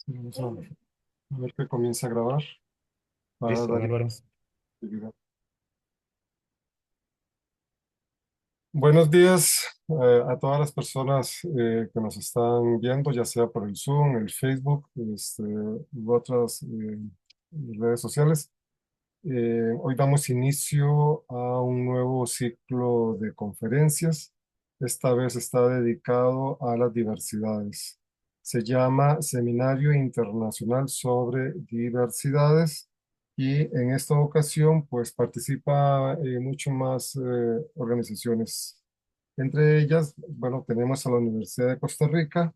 Vamos a ver que comienza a grabar para Listo, dar Álvaro. actividad. Buenos días a todas las personas que nos están viendo, ya sea por el Zoom, el Facebook, u otras redes sociales. Hoy damos inicio a un nuevo ciclo de conferencias. Esta vez está dedicado a las diversidades. Se llama Seminario Internacional sobre Diversidades y en esta ocasión pues participa mucho más organizaciones. Entre ellas, bueno, tenemos a la Universidad de Costa Rica.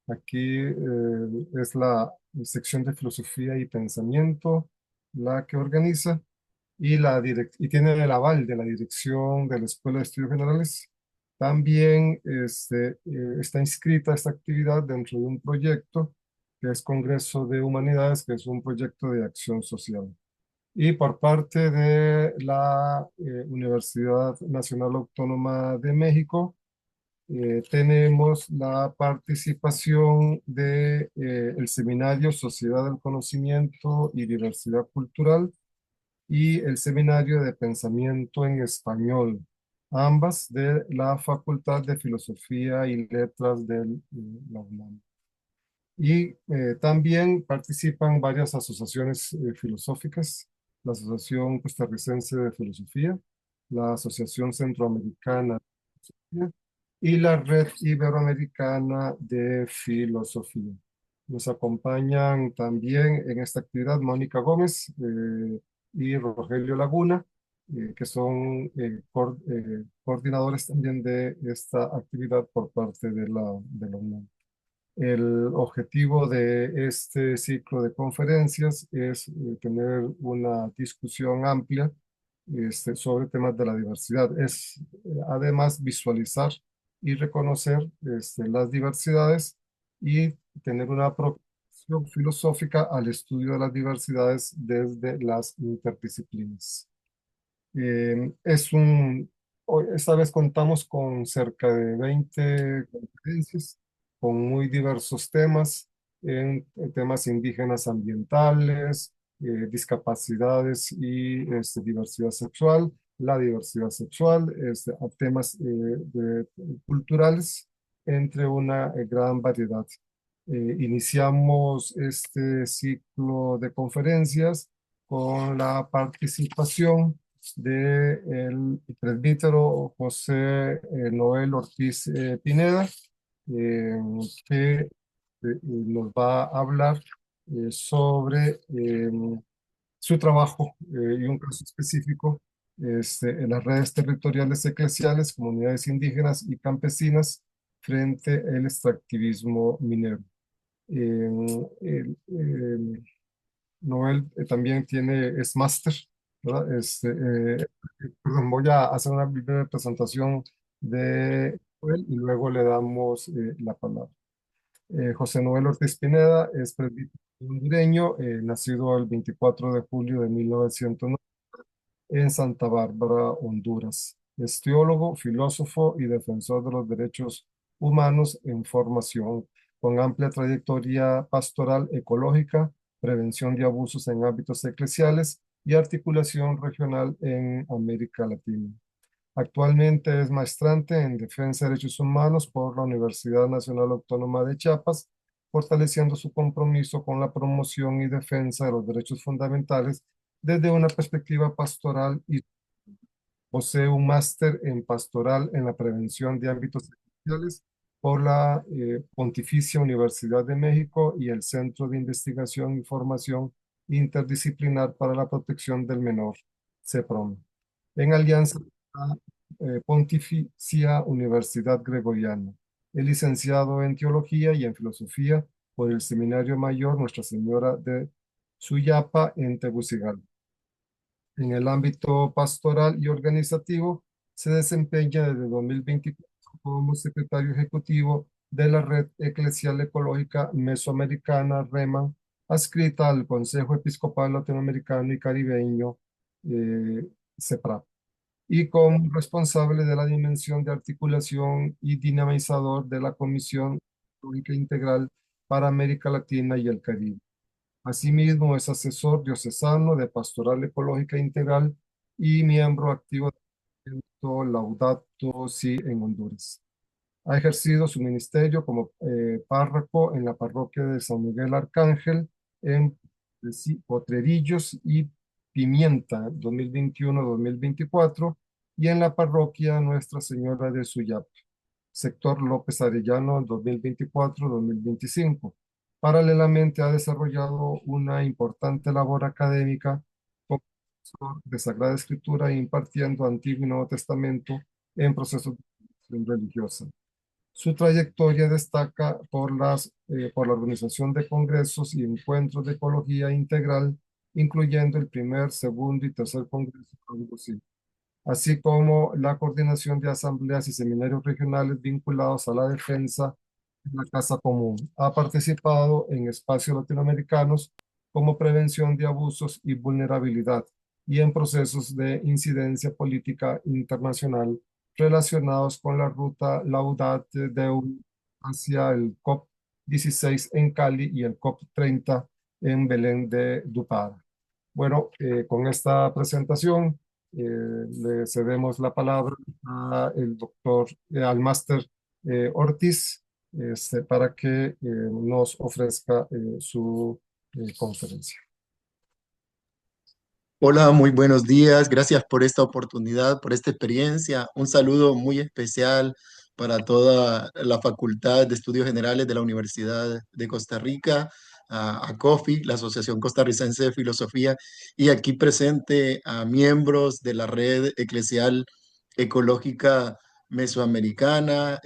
Aquí es la sección de Filosofía y Pensamiento la que organiza y tiene el aval de la dirección de la Escuela de Estudios Generales. También está inscrita esta actividad dentro de un proyecto que es Congreso de Humanidades, que es un proyecto de acción social. Y por parte de la Universidad Nacional Autónoma de México, tenemos la participación de el seminario Sociedad del Conocimiento y Diversidad Cultural y el Seminario de Pensamiento en Español, ambas de la Facultad de Filosofía y Letras de la UNAM. Y también participan varias asociaciones filosóficas, la Asociación Costarricense de Filosofía, la Asociación Centroamericana y la Red Iberoamericana de Filosofía. Nos acompañan también en esta actividad Mónica Gómez y Rogelio Laguna, que son coordinadores también de esta actividad por parte de la UNAM. El objetivo de este ciclo de conferencias es tener una discusión amplia sobre temas de la diversidad. Es además visualizar y reconocer las diversidades y tener una aproximación filosófica al estudio de las diversidades desde las interdisciplinas. Esta vez contamos con cerca de 20 conferencias con muy diversos temas, en temas indígenas ambientales, discapacidades y diversidad sexual, la diversidad sexual, a temas culturales, entre una gran variedad. Iniciamos este ciclo de conferencias con la participación de el presbítero José Noel Ortiz Pineda, eh, que nos va a hablar sobre su trabajo y un caso específico en las redes territoriales eclesiales, comunidades indígenas y campesinas frente al extractivismo minero. Eh, Noel también es máster, ¿verdad? Perdón, voy a hacer una breve presentación de Noel y luego le damos la palabra. José Noel Ortiz Pineda es presbítero hondureño, nacido el 24 de julio de 1909 en Santa Bárbara, Honduras. Es teólogo, filósofo y defensor de los derechos humanos en formación, con amplia trayectoria pastoral ecológica, prevención de abusos en ámbitos eclesiales y articulación regional en América Latina. Actualmente es maestrante en Defensa de Derechos Humanos por la Universidad Nacional Autónoma de Chiapas, fortaleciendo su compromiso con la promoción y defensa de los derechos fundamentales desde una perspectiva pastoral y posee un máster en pastoral en la prevención de ámbitos sociales por la Pontificia Universidad de México y el Centro de Investigación y Formación Interdisciplinar para la Protección del Menor, CEPROM, en alianza con la Pontificia Universidad Gregoriana. Es licenciado en Teología y en Filosofía por el Seminario Mayor Nuestra Señora de Suyapa en Tegucigalpa. En el ámbito pastoral y organizativo, se desempeña desde 2024 como secretario ejecutivo de la Red Eclesial Ecológica Mesoamericana, REMA, adscrita al Consejo Episcopal Latinoamericano y Caribeño, CEPRA, y como responsable de la dimensión de articulación y dinamizador de la Comisión Ecológica Integral para América Latina y el Caribe. Asimismo, es asesor diocesano de Pastoral Ecológica Integral y miembro activo del movimiento Laudato Si en Honduras. Ha ejercido su ministerio como párroco en la parroquia de San Miguel Arcángel en Potrerillos y Pimienta 2021-2024 y en la parroquia Nuestra Señora de Suyap, sector López Arellano 2024-2025. Paralelamente ha desarrollado una importante labor académica como profesor de Sagrada Escritura impartiendo Antiguo y Nuevo Testamento en procesos de formación religiosa. Su trayectoria destaca por la organización de congresos y encuentros de ecología integral, incluyendo el primer, segundo y tercer congreso así como la coordinación de asambleas y seminarios regionales vinculados a la defensa de la casa común. Ha participado en espacios latinoamericanos como prevención de abusos y vulnerabilidad y en procesos de incidencia política internacional relacionados con la ruta Laudate Deum hacia el COP 16 en Cali y el COP 30 en Belén de Dupara. Bueno, con esta presentación le cedemos la palabra al máster Ortiz, para que nos ofrezca su conferencia. Hola, muy buenos días. Gracias por esta oportunidad, por esta experiencia. Un saludo muy especial para toda la Facultad de Estudios Generales de la Universidad de Costa Rica, a COFI, la Asociación Costarricense de Filosofía, y aquí presente a miembros de la Red Eclesial Ecológica Mesoamericana,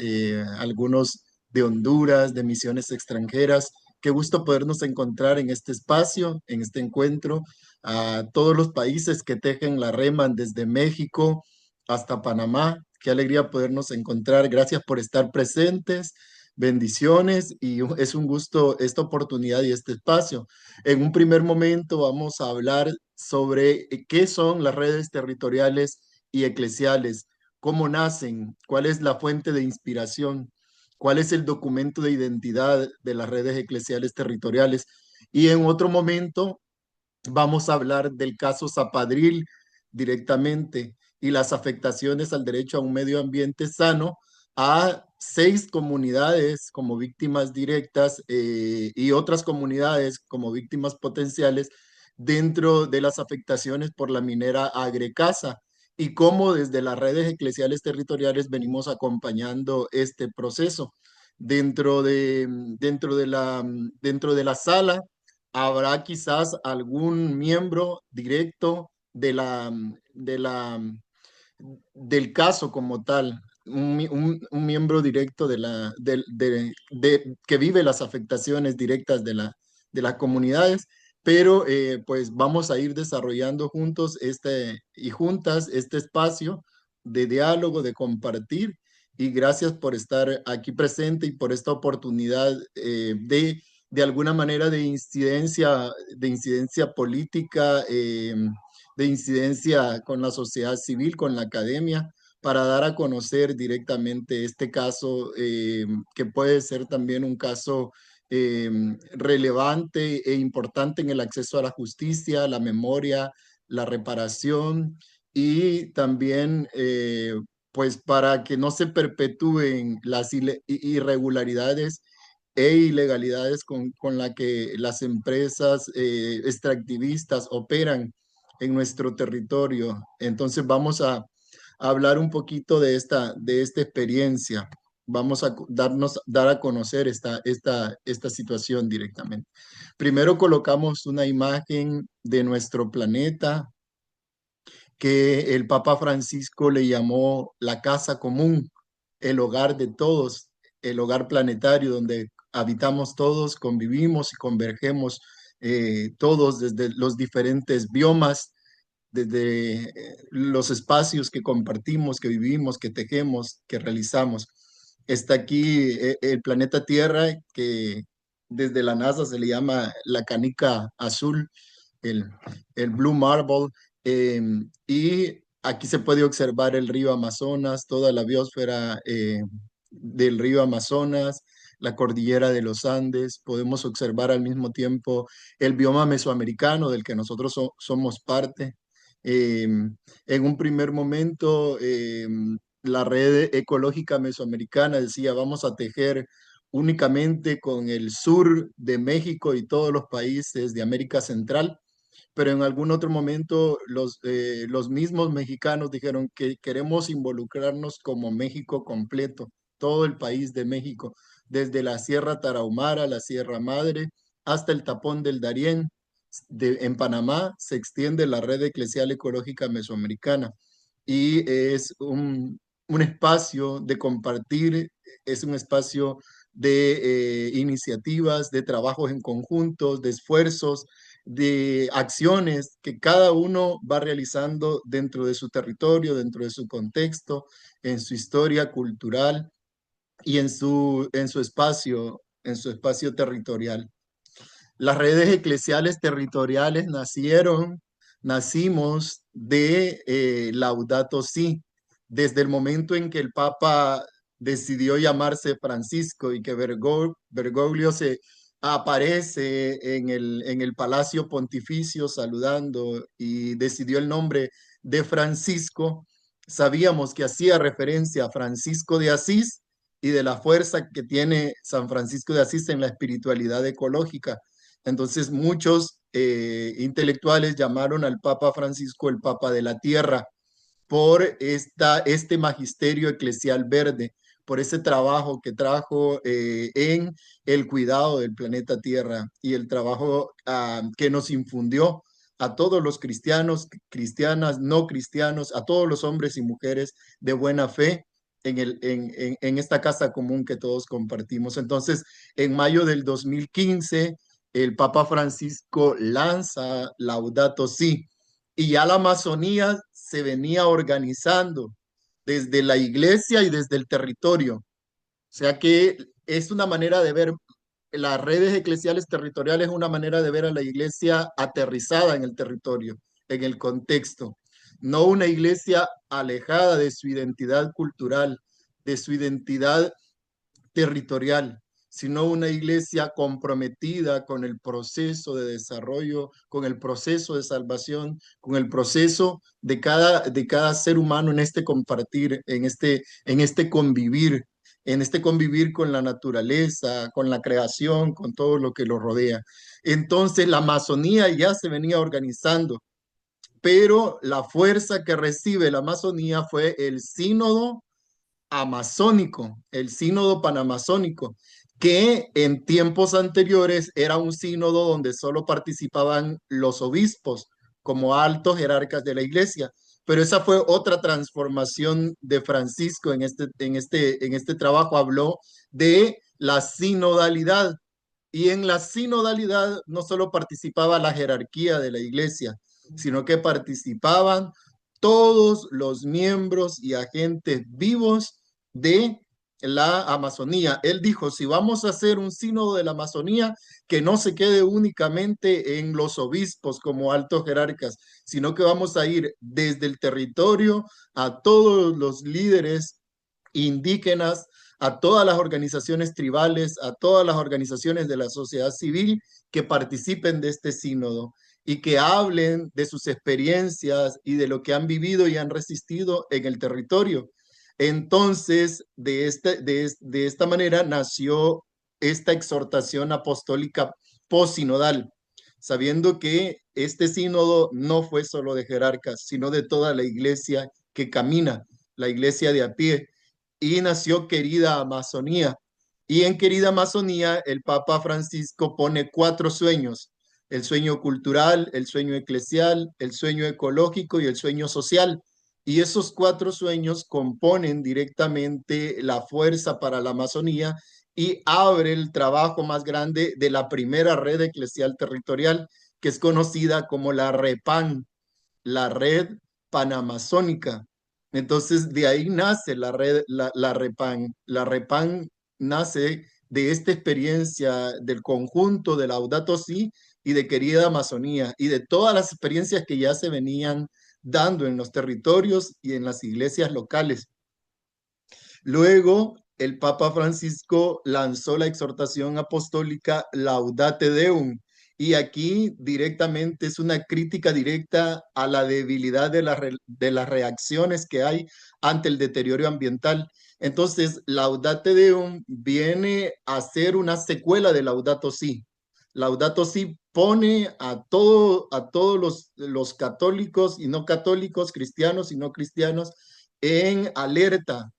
algunos de Honduras, de misiones extranjeras. Qué gusto podernos encontrar en este espacio, en este encuentro, a todos los países que tejen la reman desde México hasta Panamá. Qué alegría podernos encontrar. Gracias por estar presentes. Bendiciones y es un gusto esta oportunidad y este espacio. En un primer momento vamos a hablar sobre qué son las redes territoriales y eclesiales, cómo nacen, cuál es la fuente de inspiración, cuál es el documento de identidad de las redes eclesiales territoriales. Y en otro momento vamos a hablar del caso Zapadril directamente y las afectaciones al derecho a un medio ambiente sano a 6 comunidades como víctimas directas, y otras comunidades como víctimas potenciales dentro de las afectaciones por la minera Agrecasa y cómo desde las redes eclesiales territoriales venimos acompañando este proceso. Dentro de la sala habrá quizás algún miembro directo del caso como tal, un miembro directo que vive las afectaciones directas de las comunidades, pero pues vamos a ir desarrollando juntos y juntas este espacio de diálogo, de compartir, y gracias por estar aquí presente y por esta oportunidad de alguna manera de incidencia política, de incidencia con la sociedad civil, con la academia, para dar a conocer directamente este caso, que puede ser también un caso relevante e importante en el acceso a la justicia, la memoria, la reparación y también, pues para que no se perpetúen las irregularidades e ilegalidades con la que las empresas extractivistas operan en nuestro territorio. Entonces vamos a hablar un poquito de esta experiencia. Vamos a dar a conocer esta situación directamente. Primero colocamos una imagen de nuestro planeta que el Papa Francisco le llamó la casa común, el hogar de todos, el hogar planetario donde habitamos todos, convivimos y convergemos todos desde los diferentes biomas, desde los espacios que compartimos, que vivimos, que tejemos, que realizamos. Está aquí el planeta Tierra, que desde la NASA se le llama la canica azul, el, el Blue Marble, eh, y aquí se puede observar el río Amazonas, toda la biosfera del río Amazonas, la cordillera de los Andes, podemos observar al mismo tiempo el bioma mesoamericano del que nosotros somos parte. En un primer momento, la red ecológica mesoamericana decía, vamos a tejer únicamente con el sur de México y todos los países de América Central, pero en algún otro momento los mismos mexicanos dijeron que queremos involucrarnos como México completo, todo el país de México, desde la Sierra Tarahumara, la Sierra Madre, hasta el Tapón del Darién. En Panamá se extiende la red eclesial ecológica mesoamericana y es un espacio de compartir, es un espacio de iniciativas, de trabajos en conjuntos, de esfuerzos, de acciones que cada uno va realizando dentro de su territorio, dentro de su contexto, en su historia cultural y en su espacio territorial. Las redes eclesiales territoriales nacimos de Laudato Si, desde el momento en que el Papa decidió llamarse Francisco y que Bergoglio se aparece en el Palacio Pontificio saludando y decidió el nombre de Francisco, sabíamos que hacía referencia a Francisco de Asís y de la fuerza que tiene San Francisco de Asís en la espiritualidad ecológica. Entonces muchos intelectuales llamaron al Papa Francisco el Papa de la Tierra por este magisterio eclesial verde, por ese trabajo que trajo en el cuidado del planeta Tierra y el trabajo que nos infundió a todos los cristianos, cristianas, no cristianos, a todos los hombres y mujeres de buena fe en esta casa común que todos compartimos. Entonces, en mayo del 2015, el Papa Francisco lanza Laudato Si, y ya la Amazonía se venía organizando desde la iglesia y desde el territorio. O sea que es una manera de ver, las redes eclesiales territoriales es una manera de ver a la iglesia aterrizada en el territorio, en el contexto, no una iglesia alejada de su identidad cultural, de su identidad territorial, sino una iglesia comprometida con el proceso de desarrollo, con el proceso de salvación, con el proceso de cada ser humano en este compartir, en este convivir con la naturaleza, con la creación, con todo lo que lo rodea. Entonces la Amazonía ya se venía organizando, pero la fuerza que recibe la Amazonía fue el sínodo amazónico, el sínodo panamazónico, que en tiempos anteriores era un sínodo donde solo participaban los obispos como altos jerarcas de la iglesia. Pero esa fue otra transformación de Francisco en este trabajo. Habló de la sinodalidad. Y en la sinodalidad no solo participaba la jerarquía de la iglesia, sino que participaban todos los miembros y agentes vivos de la Amazonía. Él dijo, si vamos a hacer un sínodo de la Amazonía, que no se quede únicamente en los obispos como altos jerarcas, sino que vamos a ir desde el territorio a todos los líderes indígenas, a todas las organizaciones tribales, a todas las organizaciones de la sociedad civil que participen de este sínodo y que hablen de sus experiencias y de lo que han vivido y han resistido en el territorio. Entonces, de esta manera nació esta exhortación apostólica posinodal, sabiendo que este sínodo no fue solo de jerarcas, sino de toda la iglesia que camina, la iglesia de a pie, y nació Querida Amazonía. Y en Querida Amazonía, el Papa Francisco pone 4 sueños: el sueño cultural, el sueño eclesial, el sueño ecológico y el sueño social. Y esos 4 sueños componen directamente la fuerza para la Amazonía y abre el trabajo más grande de la primera red eclesial territorial, que es conocida como la REPAN, la red panamazónica. Entonces, de ahí nace la REPAN. La REPAN nace de esta experiencia del conjunto de Laudato Si y de Querida Amazonía y de todas las experiencias que ya se venían dando en los territorios y en las iglesias locales. Luego, el Papa Francisco lanzó la exhortación apostólica Laudate Deum. Y aquí directamente es una crítica directa a la debilidad de las reacciones que hay ante el deterioro ambiental. Entonces, Laudate Deum viene a ser una secuela de Laudato Si. Laudato Si pone a todos los católicos y no católicos, cristianos y no cristianos, en alerta,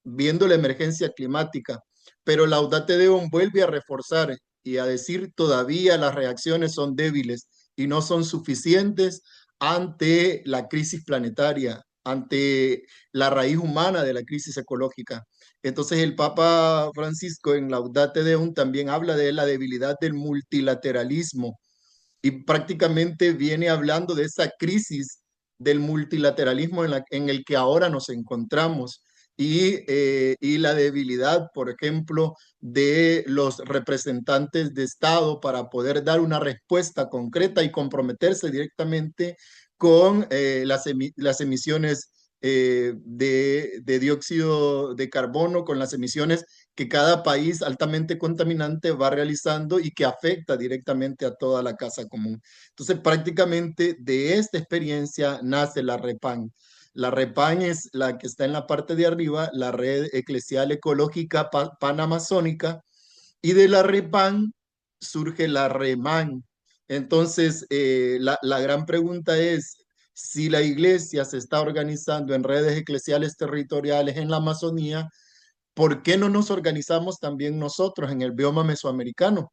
viendo la emergencia climática. Pero Laudate Deum vuelve a reforzar y a decir todavía las reacciones son débiles y no son suficientes ante la crisis planetaria, ante la raíz humana de la crisis ecológica. Entonces el Papa Francisco en Laudate Deum también habla de la debilidad del multilateralismo y prácticamente viene hablando de esa crisis del multilateralismo en el que ahora nos encontramos y la debilidad, por ejemplo, de los representantes de Estado para poder dar una respuesta concreta y comprometerse directamente con las emisiones de dióxido de carbono, con las emisiones que cada país altamente contaminante va realizando y que afecta directamente a toda la casa común. Entonces, prácticamente de esta experiencia nace la REPAN. La REPAN es la que está en la parte de arriba, la Red Eclesial Ecológica Panamazónica, y de la REPAN surge la REMAN. Entonces, la gran pregunta es, si la iglesia se está organizando en redes eclesiales territoriales en la Amazonía, ¿por qué no nos organizamos también nosotros en el bioma mesoamericano?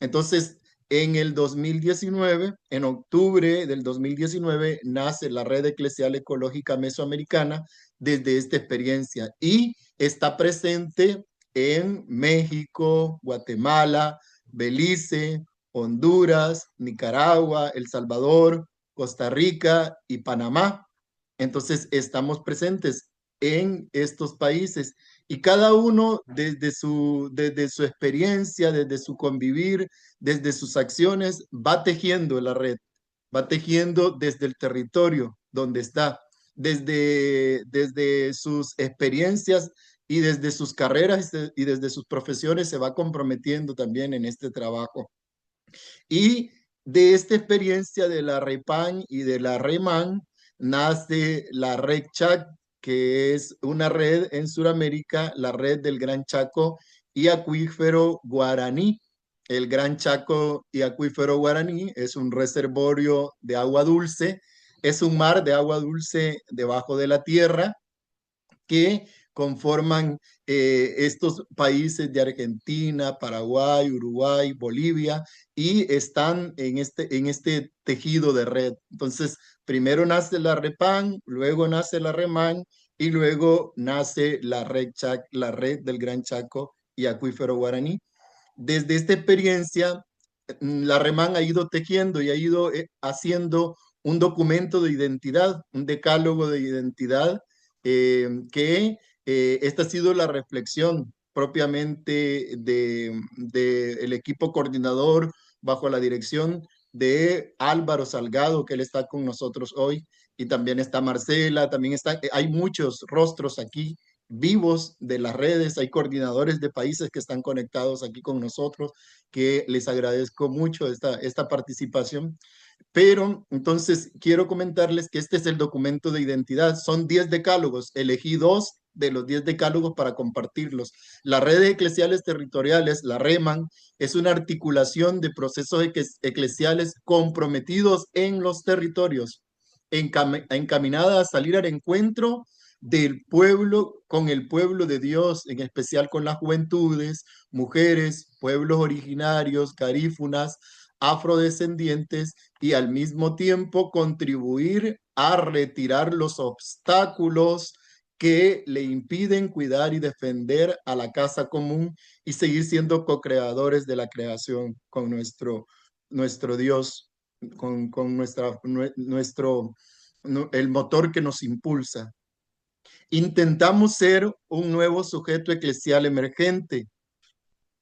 Entonces, en el 2019, en octubre del 2019, nace la Red Eclesial Ecológica Mesoamericana desde esta experiencia y está presente en México, Guatemala, Belice, Honduras, Nicaragua, El Salvador, Costa Rica y Panamá. Entonces, estamos presentes en estos países y cada uno desde su experiencia, desde su convivir, desde sus acciones, va tejiendo la red, va tejiendo desde el territorio donde está, desde sus experiencias y desde sus carreras y desde sus profesiones se va comprometiendo también en este trabajo. Y de esta experiencia de la REPAN y de la REMAN nace la RECCHAC, que es una red en Sudamérica, la red del Gran Chaco y Acuífero Guaraní. El Gran Chaco y Acuífero Guaraní es un reservorio de agua dulce, es un mar de agua dulce debajo de la tierra que conforman estos países de Argentina, Paraguay, Uruguay, Bolivia, y están en este tejido de red. Entonces, primero nace la REPAN, luego nace la REMAN, y luego nace la red del Gran Chaco y Acuífero Guaraní. Desde esta experiencia, la REMAN ha ido tejiendo y ha ido haciendo un documento de identidad, un decálogo de identidad que esta ha sido la reflexión propiamente el equipo coordinador bajo la dirección de Álvaro Salgado, que él está con nosotros hoy, y también está Marcela, también hay muchos rostros aquí vivos de las redes, hay coordinadores de países que están conectados aquí con nosotros, que les agradezco mucho esta participación. Pero entonces quiero comentarles que este es el documento de identidad. Son 10 decálogos. Elegí 2 de los 10 decálogos para compartirlos. Las redes eclesiales territoriales, la REMAN, es una articulación de procesos eclesiales comprometidos en los territorios, encaminada a salir al encuentro del pueblo con el pueblo de Dios, en especial con las juventudes, mujeres, pueblos originarios, garífunas, afrodescendientes y al mismo tiempo contribuir a retirar los obstáculos que le impiden cuidar y defender a la casa común y seguir siendo co-creadores de la creación con nuestro Dios, con el motor que nos impulsa. Intentamos ser un nuevo sujeto eclesial emergente.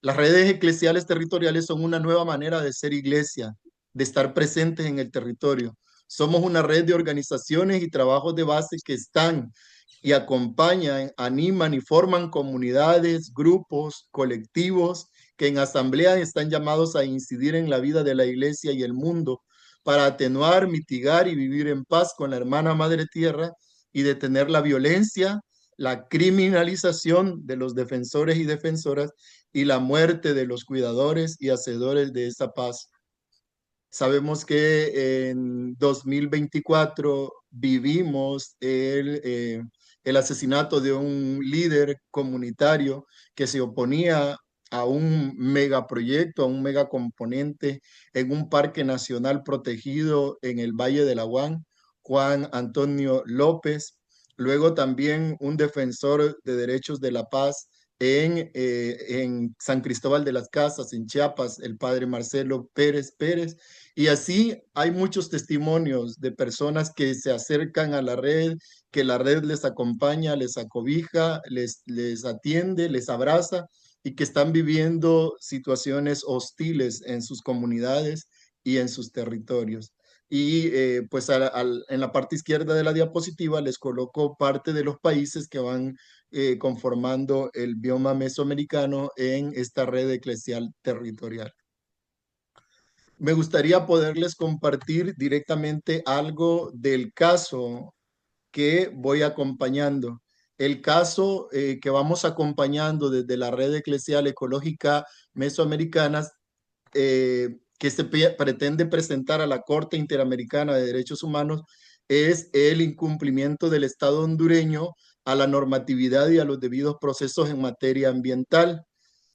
Las redes eclesiales territoriales son una nueva manera de ser iglesia, de estar presentes en el territorio. Somos una red de organizaciones y trabajos de base que están y acompañan, animan y forman comunidades, grupos, colectivos que en asamblea están llamados a incidir en la vida de la iglesia y el mundo para atenuar, mitigar y vivir en paz con la hermana madre tierra y detener la violencia, la criminalización de los defensores y defensoras y la muerte de los cuidadores y hacedores de esa paz. Sabemos que en 2024 vivimos el asesinato de un líder comunitario que se oponía a un megaproyecto, a un megacomponente en un parque nacional protegido en el Valle de la Juan Antonio López. Luego también un defensor de derechos de la paz en San Cristóbal de las Casas, en Chiapas, el padre Marcelo Pérez Pérez. Y así hay muchos testimonios de personas que se acercan a la red, que la red les acompaña, les acobija, les atiende, les abraza y que están viviendo situaciones hostiles en sus comunidades y en sus territorios. Y pues en la parte izquierda de la diapositiva les coloco parte de los países que van conformando el bioma mesoamericano en esta red eclesial territorial. Me gustaría poderles compartir directamente algo del caso que voy acompañando. El caso que vamos acompañando desde la red eclesial ecológica mesoamericana que se pretende presentar a la Corte Interamericana de Derechos Humanos es el incumplimiento del Estado hondureño a la normatividad y a los debidos procesos en materia ambiental,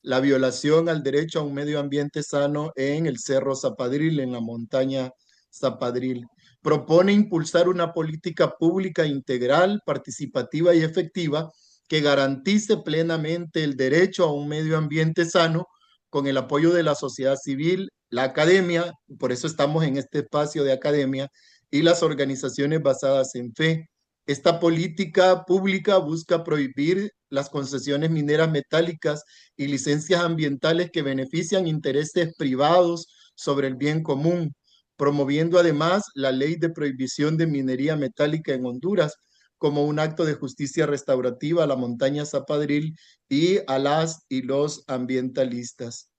la violación al derecho a un medio ambiente sano en el Cerro Zapadril, en la montaña Zapadril. Propone impulsar una política pública integral, participativa y efectiva que garantice plenamente el derecho a un medio ambiente sano con el apoyo de la sociedad civil, la academia, por eso estamos en este espacio de academia, y las organizaciones basadas en fe. Esta política pública busca prohibir las concesiones mineras metálicas y licencias ambientales que benefician intereses privados sobre el bien común, promoviendo además la ley de prohibición de minería metálica en Honduras como un acto de justicia restaurativa a la montaña Zapadril y a las y los ambientalistas.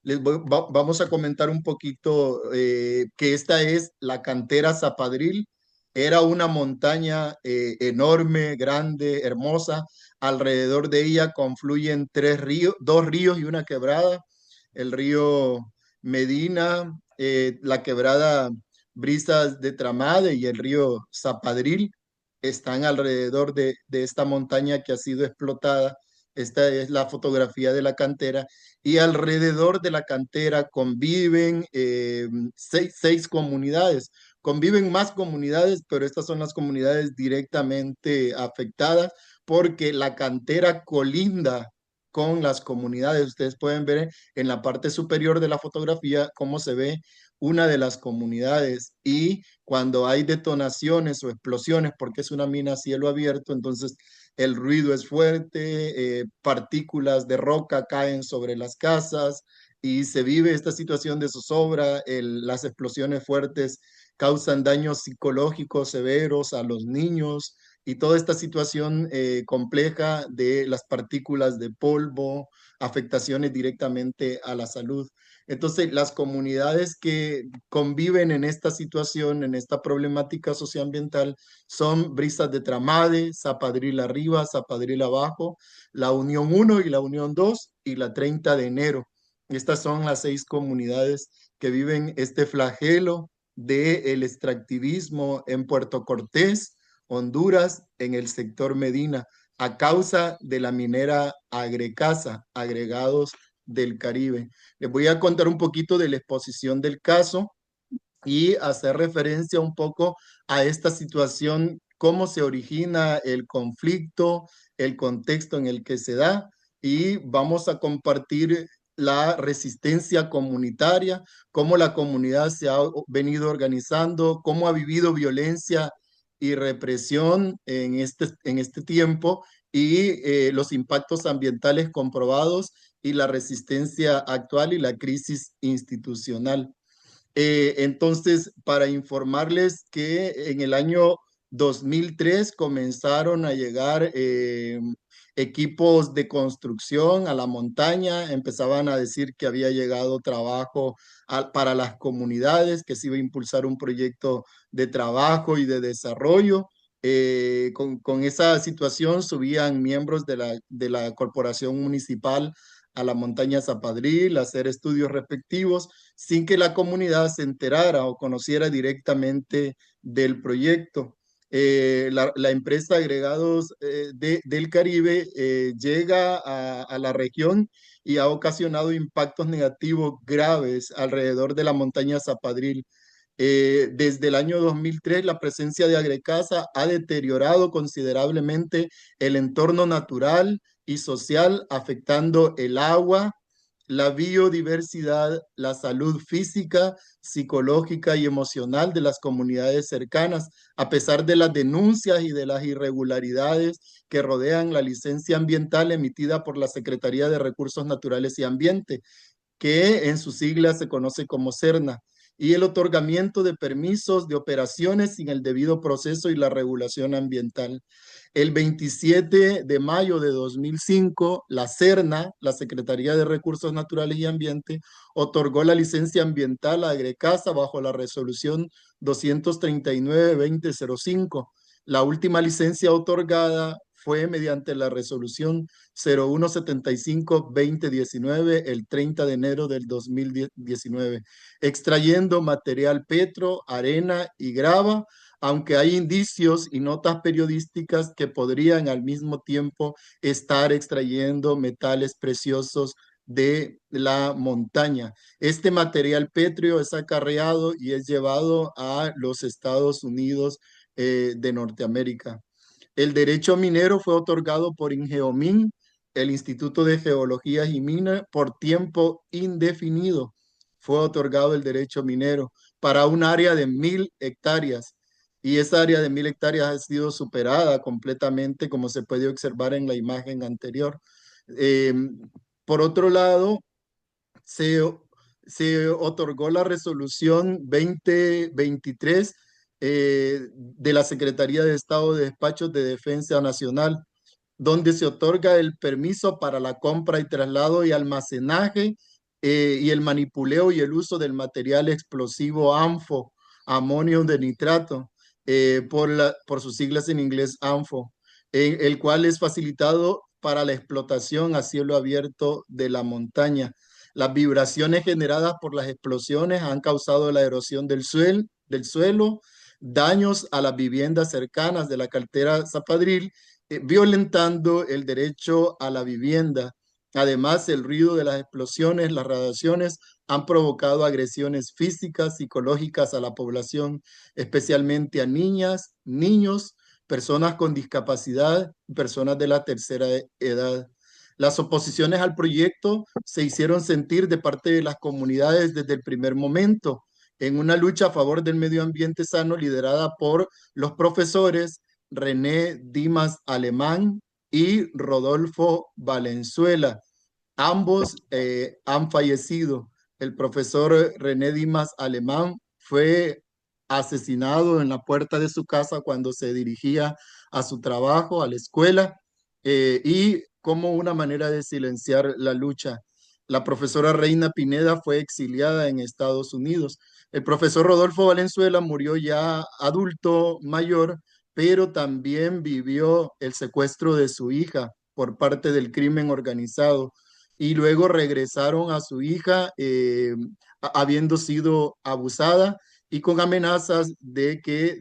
Vamos a comentar un poquito que esta es la cantera Zapadril. Era una montaña enorme, grande, hermosa. Alrededor de ella confluyen tres ríos, dos ríos y una quebrada. El río Medina, la quebrada Brisas de Tramade y el río Zapadril están alrededor de esta montaña que ha sido explotada. Esta es la fotografía de la cantera y alrededor de la cantera conviven seis comunidades. Conviven más comunidades, pero estas son las comunidades directamente afectadas porque la cantera colinda con las comunidades. Ustedes pueden ver en la parte superior de la fotografía cómo se ve una de las comunidades y cuando hay detonaciones o explosiones, porque es una mina a cielo abierto, entonces el ruido es fuerte, partículas de roca caen sobre las casas y se vive esta situación de zozobra, las explosiones fuertes causan daños psicológicos severos a los niños y toda esta situación compleja de las partículas de polvo, afectaciones directamente a la salud. Entonces, las comunidades que conviven en esta situación, en esta problemática socioambiental, son Brisas de Tramade, Zapadril arriba, Zapadril abajo, la Unión 1 y la Unión 2 y la 30 de enero. Estas son las 6 comunidades que viven este flagelo del extractivismo en Puerto Cortés, Honduras, en el sector Medina, a causa de la minera Agrecasa, agregados del Caribe. Les voy a contar un poquito de la exposición del caso y hacer referencia un poco a esta situación, cómo se origina el conflicto, el contexto en el que se da y vamos a compartir la resistencia comunitaria, cómo la comunidad se ha venido organizando, cómo ha vivido violencia y represión en este tiempo y los impactos ambientales comprobados y la resistencia actual y la crisis institucional. Entonces, para informarles que en el año 2003 comenzaron a llegar equipos de construcción a la montaña, empezaban a decir que había llegado trabajo para las comunidades, que se iba a impulsar un proyecto de trabajo y de desarrollo. Con esa situación subían miembros de la corporación municipal a la montaña Zapadril a hacer estudios respectivos sin que la comunidad se enterara o conociera directamente del proyecto. La empresa Agregados del Caribe llega a la región y ha ocasionado impactos negativos graves alrededor de la montaña Zapadril. Desde el año 2003, la presencia de Agrecasa ha deteriorado considerablemente el entorno natural y social, afectando el agua, la biodiversidad, la salud física, psicológica y emocional de las comunidades cercanas, a pesar de las denuncias y de las irregularidades que rodean la licencia ambiental emitida por la Secretaría de Recursos Naturales y Ambiente, que en sus siglas se conoce como CERNA, y el otorgamiento de permisos de operaciones sin el debido proceso y la regulación ambiental. El 27 de mayo de 2005, la CERNA, la Secretaría de Recursos Naturales y Ambiente, otorgó la licencia ambiental a Agrecasa bajo la resolución 239-2005. La última licencia otorgada fue mediante la resolución 0175-2019, el 30 de enero del 2019, extrayendo material petro, arena y grava, aunque hay indicios y notas periodísticas que podrían al mismo tiempo estar extrayendo metales preciosos de la montaña. Este material pétreo es acarreado y es llevado a los Estados Unidos de Norteamérica. El derecho minero fue otorgado por Ingeomin, el Instituto de Geología y Minas, por tiempo indefinido. Fue otorgado el derecho minero para un área de 1.000 hectáreas, y esa área de 1.000 hectáreas ha sido superada completamente, como se puede observar en la imagen anterior. Eh, por otro lado, se, se otorgó la resolución 2023 de la Secretaría de Estado de Despachos de Defensa Nacional, donde se otorga el permiso para la compra y traslado y almacenaje y el manipuleo y el uso del material explosivo ANFO, amonio de nitrato, por sus siglas en inglés ANFO, el cual es facilitado para la explotación a cielo abierto de la montaña. Las vibraciones generadas por las explosiones han causado la erosión del suelo, daños a las viviendas cercanas de la cartera Zapadril, violentando el derecho a la vivienda. Además, el ruido de las explosiones, las radiaciones han provocado agresiones físicas, psicológicas a la población, especialmente a niñas, niños, personas con discapacidad, personas de la tercera edad. Las oposiciones al proyecto se hicieron sentir de parte de las comunidades desde el primer momento, en una lucha a favor del medio ambiente sano liderada por los profesores René Dimas Alemán y Rodolfo Valenzuela. Ambos han fallecido. El profesor René Dimas Alemán fue asesinado en la puerta de su casa cuando se dirigía a su trabajo, a la escuela, y como una manera de silenciar la lucha. La profesora Reina Pineda fue exiliada en Estados Unidos. El profesor Rodolfo Valenzuela murió ya adulto mayor, pero también vivió el secuestro de su hija por parte del crimen organizado, y luego regresaron a su hija habiendo sido abusada y con amenazas de que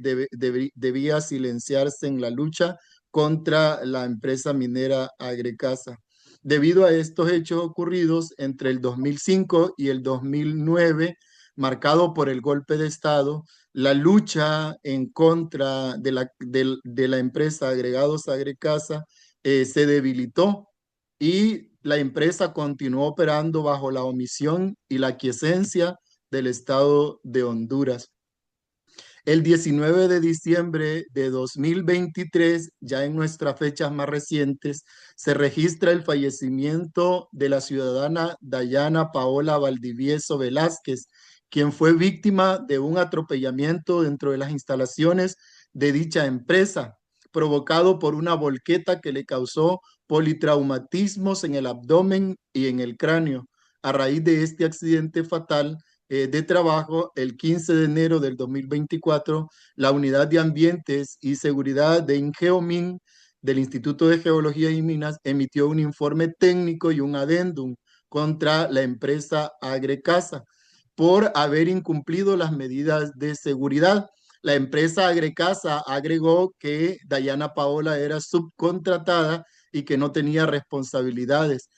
debía silenciarse en la lucha contra la empresa minera Agrecasa. Debido a estos hechos ocurridos entre el 2005 y el 2009, marcado por el golpe de Estado, la lucha en contra de la empresa Agregados Agrecasa se debilitó, y la empresa continuó operando bajo la omisión y la aquiescencia del Estado de Honduras. El 19 de diciembre de 2023, ya en nuestras fechas más recientes, se registra el fallecimiento de la ciudadana Dayana Paola Valdivieso Velázquez, quien fue víctima de un atropellamiento dentro de las instalaciones de dicha empresa, provocado por una volqueta que le causó politraumatismos en el abdomen y en el cráneo. A raíz de este accidente fatal de trabajo, el 15 de enero del 2024, la Unidad de Ambientes y Seguridad de Ingeomin del Instituto de Geología y Minas emitió un informe técnico y un adendum contra la empresa Agrecasa por haber incumplido las medidas de seguridad. La empresa Agrecasa agregó que Dayana Paola era subcontratada y que no tenía responsabilidades.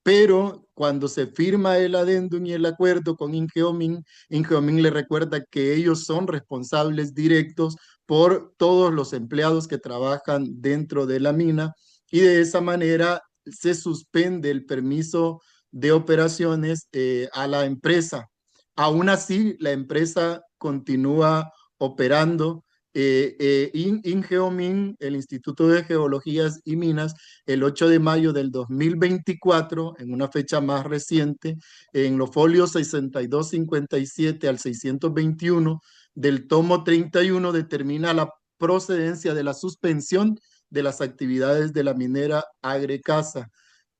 Pero cuando se firma el adendum y el acuerdo con Ingeomin, Ingeomin le recuerda que ellos son responsables directos por todos los empleados que trabajan dentro de la mina y de esa manera se suspende el permiso de operaciones a la empresa. Aún así, la empresa continúa operando. Ingeomin, el Instituto de Geologías y Minas, el 8 de mayo del 2024, en una fecha más reciente, en los folios 6257 al 621 del tomo 31, determina la procedencia de la suspensión de las actividades de la minera Agrecasa.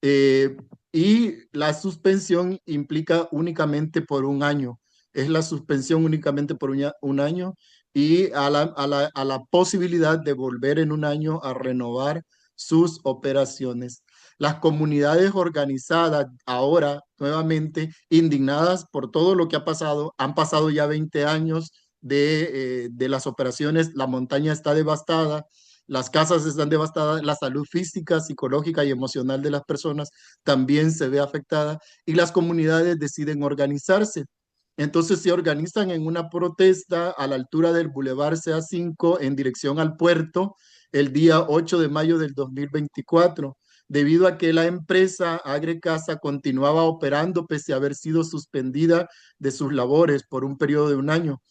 Eh, y la suspensión implica únicamente por un año. Es la suspensión únicamente por un año y a la posibilidad de volver en un año a renovar sus operaciones. Las comunidades organizadas ahora, nuevamente, indignadas por todo lo que ha pasado, han pasado ya 20 años de las operaciones, la montaña está devastada, las casas están devastadas, la salud física, psicológica y emocional de las personas también se ve afectada y las comunidades deciden organizarse. Entonces se organizan en una protesta a la altura del Boulevard CA5 en dirección al puerto el día 8 de mayo del 2024, debido a que la empresa Agrecasa continuaba operando pese a haber sido suspendida de sus labores por un periodo de un año.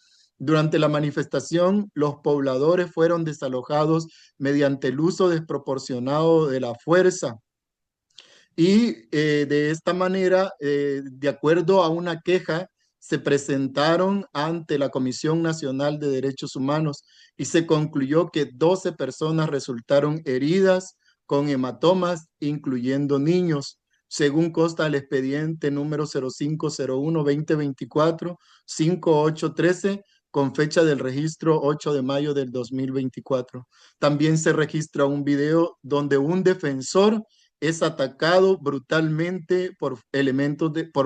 Durante la manifestación, los pobladores fueron desalojados mediante el uso desproporcionado de la fuerza. Y de esta manera, de acuerdo a una queja, se presentaron ante la Comisión Nacional de Derechos Humanos y se concluyó que 12 personas resultaron heridas con hematomas, incluyendo niños, según consta el expediente número 0501-2024-5813, con fecha del registro 8 de mayo del 2024. También se registra un video donde un defensor es atacado brutalmente por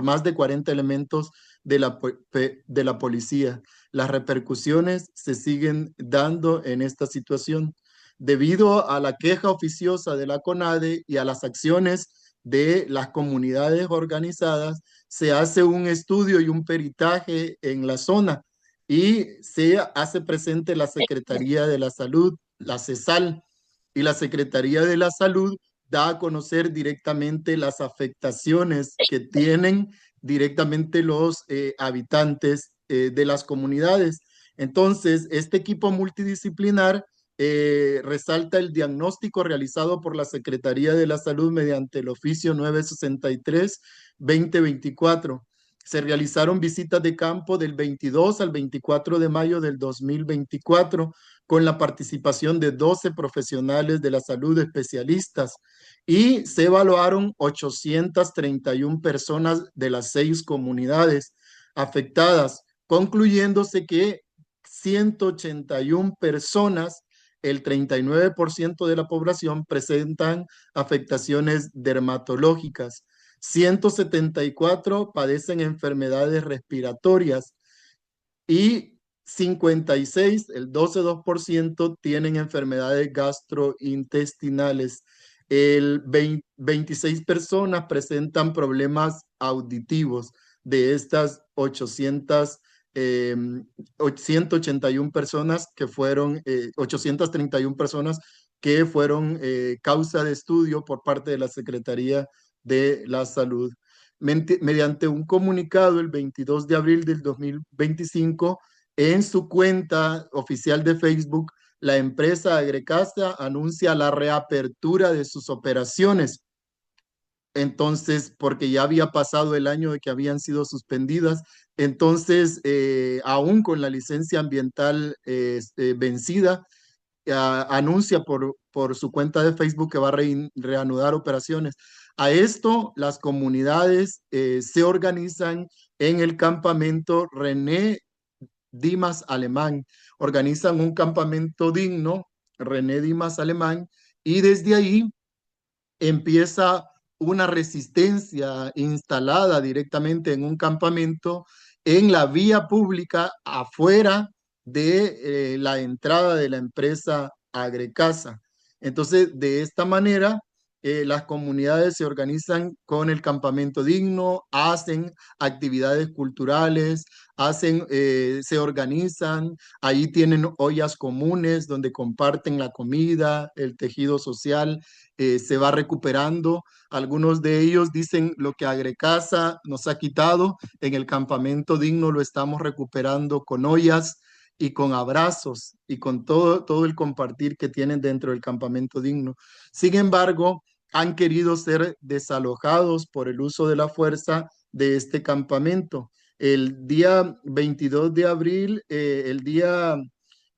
más de 40 elementos de la policía. Las repercusiones se siguen dando en esta situación debido a la queja oficiosa de la CONADE y a las acciones de las comunidades organizadas. Se hace un estudio y un peritaje en la zona y se hace presente la Secretaría de la Salud, la CESAL, y la Secretaría de la Salud da a conocer directamente las afectaciones que tienen directamente los habitantes de las comunidades. Entonces, este equipo multidisciplinar resalta el diagnóstico realizado por la Secretaría de la Salud mediante el oficio 963-2024. Se realizaron visitas de campo del 22 al 24 de mayo del 2024 con la participación de 12 profesionales de la salud especialistas y se evaluaron 831 personas de las 6 comunidades afectadas, concluyéndose que 181 personas, el 39% de la población, presentan afectaciones dermatológicas. 174 padecen enfermedades respiratorias y 56, el 12,2%, tienen enfermedades gastrointestinales. El 26 personas presentan problemas auditivos. De estas 181 personas que fueron, 831 personas que fueron causa de estudio por parte de la Secretaría de la Salud. Mediante un comunicado el 22 de abril del 2025, en su cuenta oficial de Facebook, la empresa Agrecasa anuncia la reapertura de sus operaciones entonces, porque ya había pasado el año de que habían sido suspendidas, entonces, aún con la licencia ambiental vencida, anuncia por su cuenta de Facebook que va a reanudar operaciones. A esto, las comunidades se organizan en el campamento René Dimas Alemán, organizan un campamento digno, René Dimas Alemán, y desde ahí empieza una resistencia instalada directamente en un campamento en la vía pública afuera de la entrada de la empresa Agrecasa. Entonces, de esta manera, las comunidades se organizan con el campamento digno, hacen actividades culturales, se organizan, ahí tienen ollas comunes donde comparten la comida, el tejido social, se va recuperando. Algunos de ellos dicen lo que Agrecasa nos ha quitado, en el campamento digno lo estamos recuperando con ollas y con abrazos y con todo el compartir que tienen dentro del campamento digno. Sin embargo, han querido ser desalojados por el uso de la fuerza de este campamento. El día 22 de abril, el día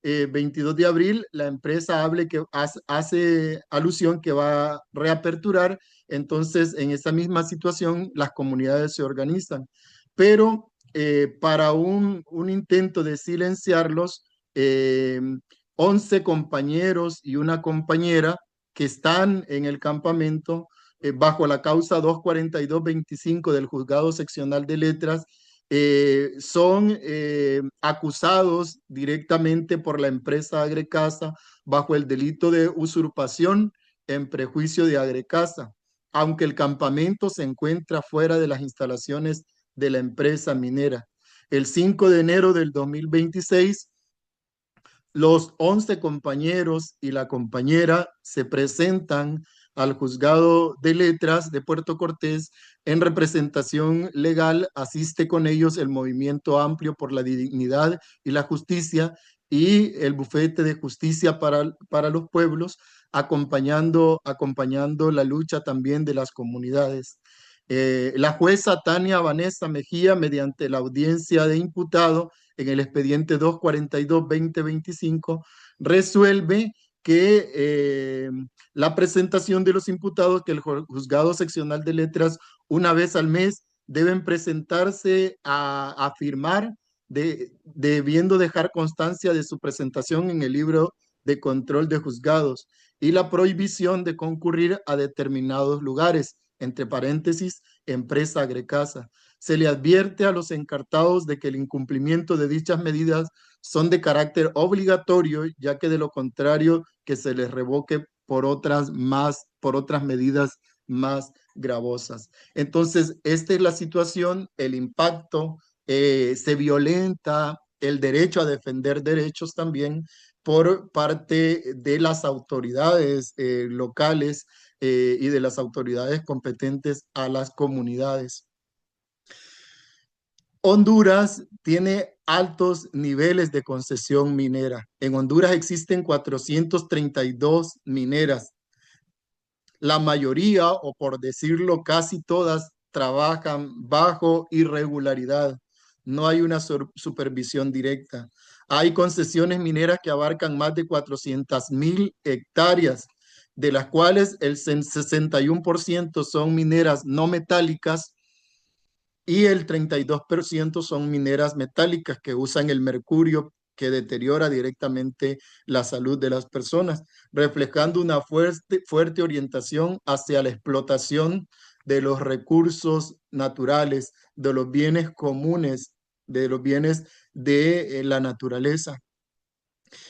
22 de abril, la empresa hable que hace alusión que va a reaperturar. Entonces, en esa misma situación, las comunidades se organizan. Pero para un intento de silenciarlos, eh, 11 compañeros y una compañera que están en el campamento bajo la causa 24225 del Juzgado Seccional de Letras, son acusados directamente por la empresa Agrecasa bajo el delito de usurpación en prejuicio de Agrecasa, aunque el campamento se encuentra fuera de las instalaciones de la empresa minera. El 5 de enero del 2026, los 11 compañeros y la compañera se presentan al Juzgado de Letras de Puerto Cortés en representación legal. Asiste con ellos el Movimiento Amplio por la Dignidad y la Justicia y el Bufete de Justicia para los Pueblos, acompañando la lucha también de las comunidades. La jueza Tania Vanessa Mejía, mediante la audiencia de imputado, en el expediente 242-2025, resuelve que la presentación de los imputados, que el Juzgado Seccional de Letras una vez al mes deben presentarse a firmar, debiendo dejar constancia de su presentación en el libro de control de juzgados, y la prohibición de concurrir a determinados lugares, entre paréntesis, empresa Agrecasa. Se le advierte a los encartados de que el incumplimiento de dichas medidas son de carácter obligatorio, ya que de lo contrario que se les revoque por otras medidas más gravosas. Entonces, esta es la situación, el impacto, se violenta el derecho a defender derechos también por parte de las autoridades locales y de las autoridades competentes a las comunidades. Honduras tiene altos niveles de concesión minera. En Honduras existen 432 mineras. La mayoría, o por decirlo casi todas, trabajan bajo irregularidad. No hay una supervisión directa. Hay concesiones mineras que abarcan más de 400,000 hectáreas, de las cuales el 61% son mineras no metálicas y el 32% son mineras metálicas que usan el mercurio, que deteriora directamente la salud de las personas, reflejando una fuerte orientación hacia la explotación de los recursos naturales, de los bienes comunes, de los bienes de la naturaleza.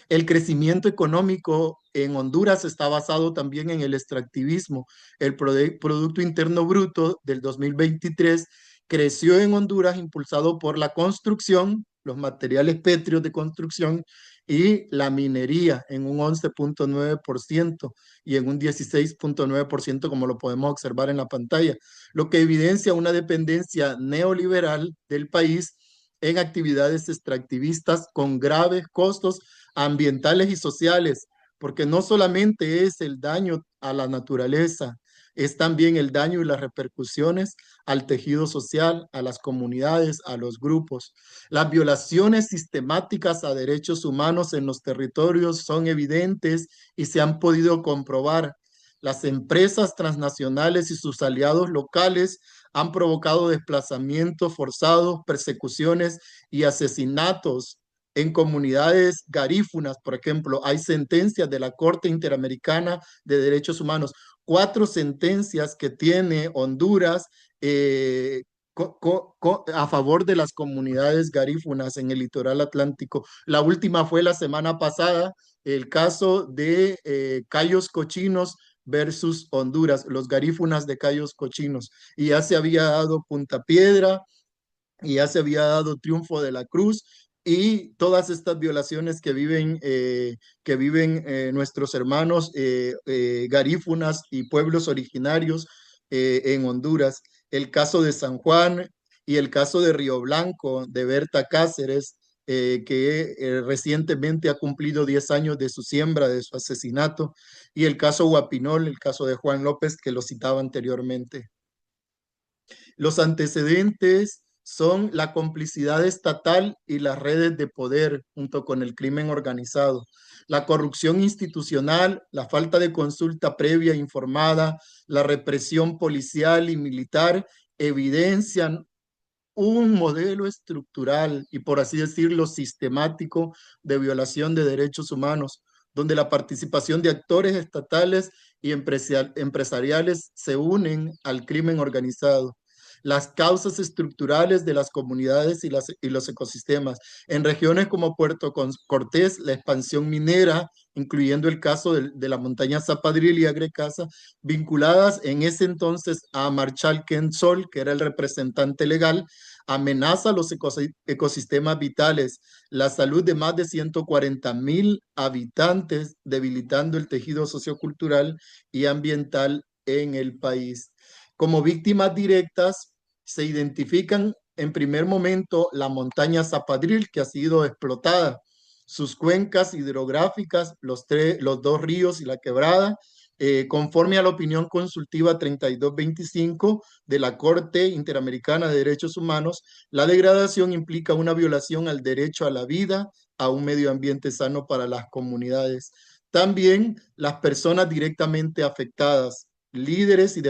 El crecimiento económico en Honduras está basado también en el extractivismo. El Producto Interno Bruto del 2023 creció en Honduras impulsado por la construcción, los materiales pétreos de construcción y la minería en un 11.9% y en un 16.9%, como lo podemos observar en la pantalla, lo que evidencia una dependencia neoliberal del país en actividades extractivistas con graves costos ambientales y sociales, porque no solamente es el daño a la naturaleza, es también el daño y las repercusiones al tejido social, a las comunidades, a los grupos. Las violaciones sistemáticas a derechos humanos en los territorios son evidentes y se han podido comprobar. Las empresas transnacionales y sus aliados locales han provocado desplazamientos forzados, persecuciones y asesinatos en comunidades garífunas. Por ejemplo, hay sentencias de la Corte Interamericana de Derechos Humanos, 4 sentencias que tiene Honduras a favor de las comunidades garífunas en el litoral atlántico. La última fue la semana pasada, el caso de Cayos Cochinos versus Honduras, los garífunas de Cayos Cochinos. Y ya se había dado Punta Piedra, y ya se había dado Triunfo de la Cruz, y todas estas violaciones que viven nuestros hermanos garífunas y pueblos originarios en Honduras. El caso de San Juan y el caso de Río Blanco, de Berta Cáceres, que recientemente ha cumplido 10 años de su siembra, de su asesinato, y el caso Guapinol, el caso de Juan López, que lo citaba anteriormente. Los antecedentes son la complicidad estatal y las redes de poder junto con el crimen organizado. La corrupción institucional, la falta de consulta previa e informada, la represión policial y militar evidencian un modelo estructural y, por así decirlo, sistemático de violación de derechos humanos, donde la participación de actores estatales y empresariales se unen al crimen organizado. Las causas estructurales de las comunidades y los ecosistemas. En regiones como Puerto Cortés, la expansión minera, incluyendo el caso de la montaña Zapadril y Agrecasa, vinculadas en ese entonces a Marshall Kensol, que era el representante legal, amenaza los ecosistemas vitales, la salud de más de 140,000 habitantes, debilitando el tejido sociocultural y ambiental en el país. Como víctimas directas se identifican en primer momento la montaña Zapadril, que ha sido explotada, sus cuencas hidrográficas, los dos ríos y la quebrada, conforme a la opinión consultiva 3225 de la Corte Interamericana de Derechos Humanos, la degradación implica una violación al derecho a la vida, a un medio ambiente sano para las comunidades. También las personas directamente afectadas, líderes y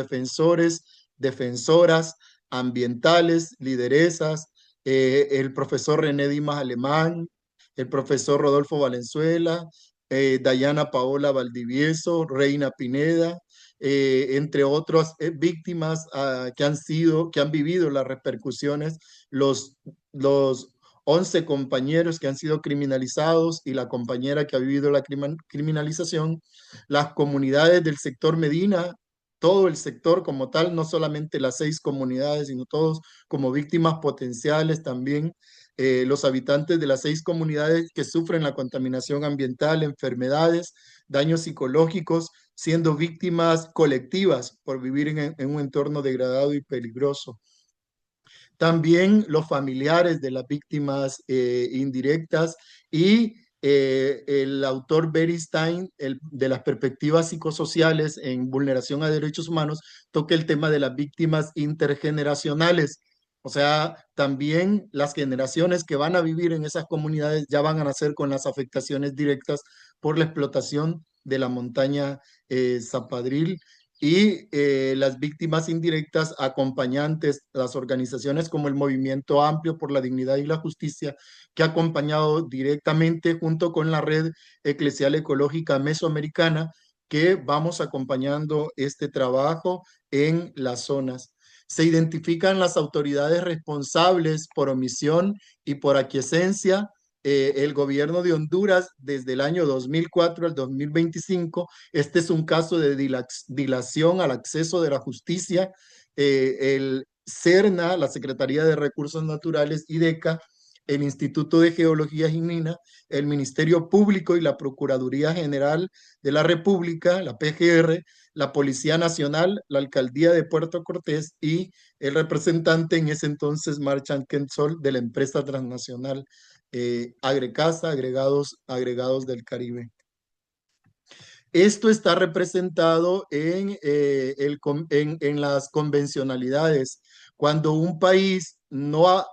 defensoras ambientales, lideresas, el profesor René Dimas Alemán, el profesor Rodolfo Valenzuela, Dayana Paola Valdivieso, Reina Pineda, entre otras víctimas que han vivido las repercusiones, los 11 compañeros que han sido criminalizados y la compañera que ha vivido la criminalización, las comunidades del sector Medina, todo el sector como tal, no solamente las 6 comunidades, sino todos como víctimas potenciales también, los habitantes de las 6 comunidades que sufren la contaminación ambiental, enfermedades, daños psicológicos, siendo víctimas colectivas por vivir en un entorno degradado y peligroso. También los familiares de las víctimas indirectas y el autor Beristain, de las perspectivas psicosociales en vulneración a derechos humanos, toca el tema de las víctimas intergeneracionales. O sea, también las generaciones que van a vivir en esas comunidades ya van a nacer con las afectaciones directas por la explotación de la montaña Zapadril, y las víctimas indirectas acompañantes, las organizaciones como el Movimiento Amplio por la Dignidad y la Justicia, que ha acompañado directamente junto con la Red Eclesial Ecológica Mesoamericana, que vamos acompañando este trabajo en las zonas. Se identifican las autoridades responsables por omisión y por aquiescencia. El gobierno de Honduras desde el año 2004 al 2025, este es un caso de dilación al acceso de la justicia. El CERNA, la Secretaría de Recursos Naturales, IDECA, el Instituto de Geología y Minas, el Ministerio Público y la Procuraduría General de la República, la PGR, la Policía Nacional, la Alcaldía de Puerto Cortés y el representante en ese entonces, Marchand Kensol, de la empresa transnacional Agrecasa, agregados del Caribe. Esto está representado en las convencionalidades. Cuando un país no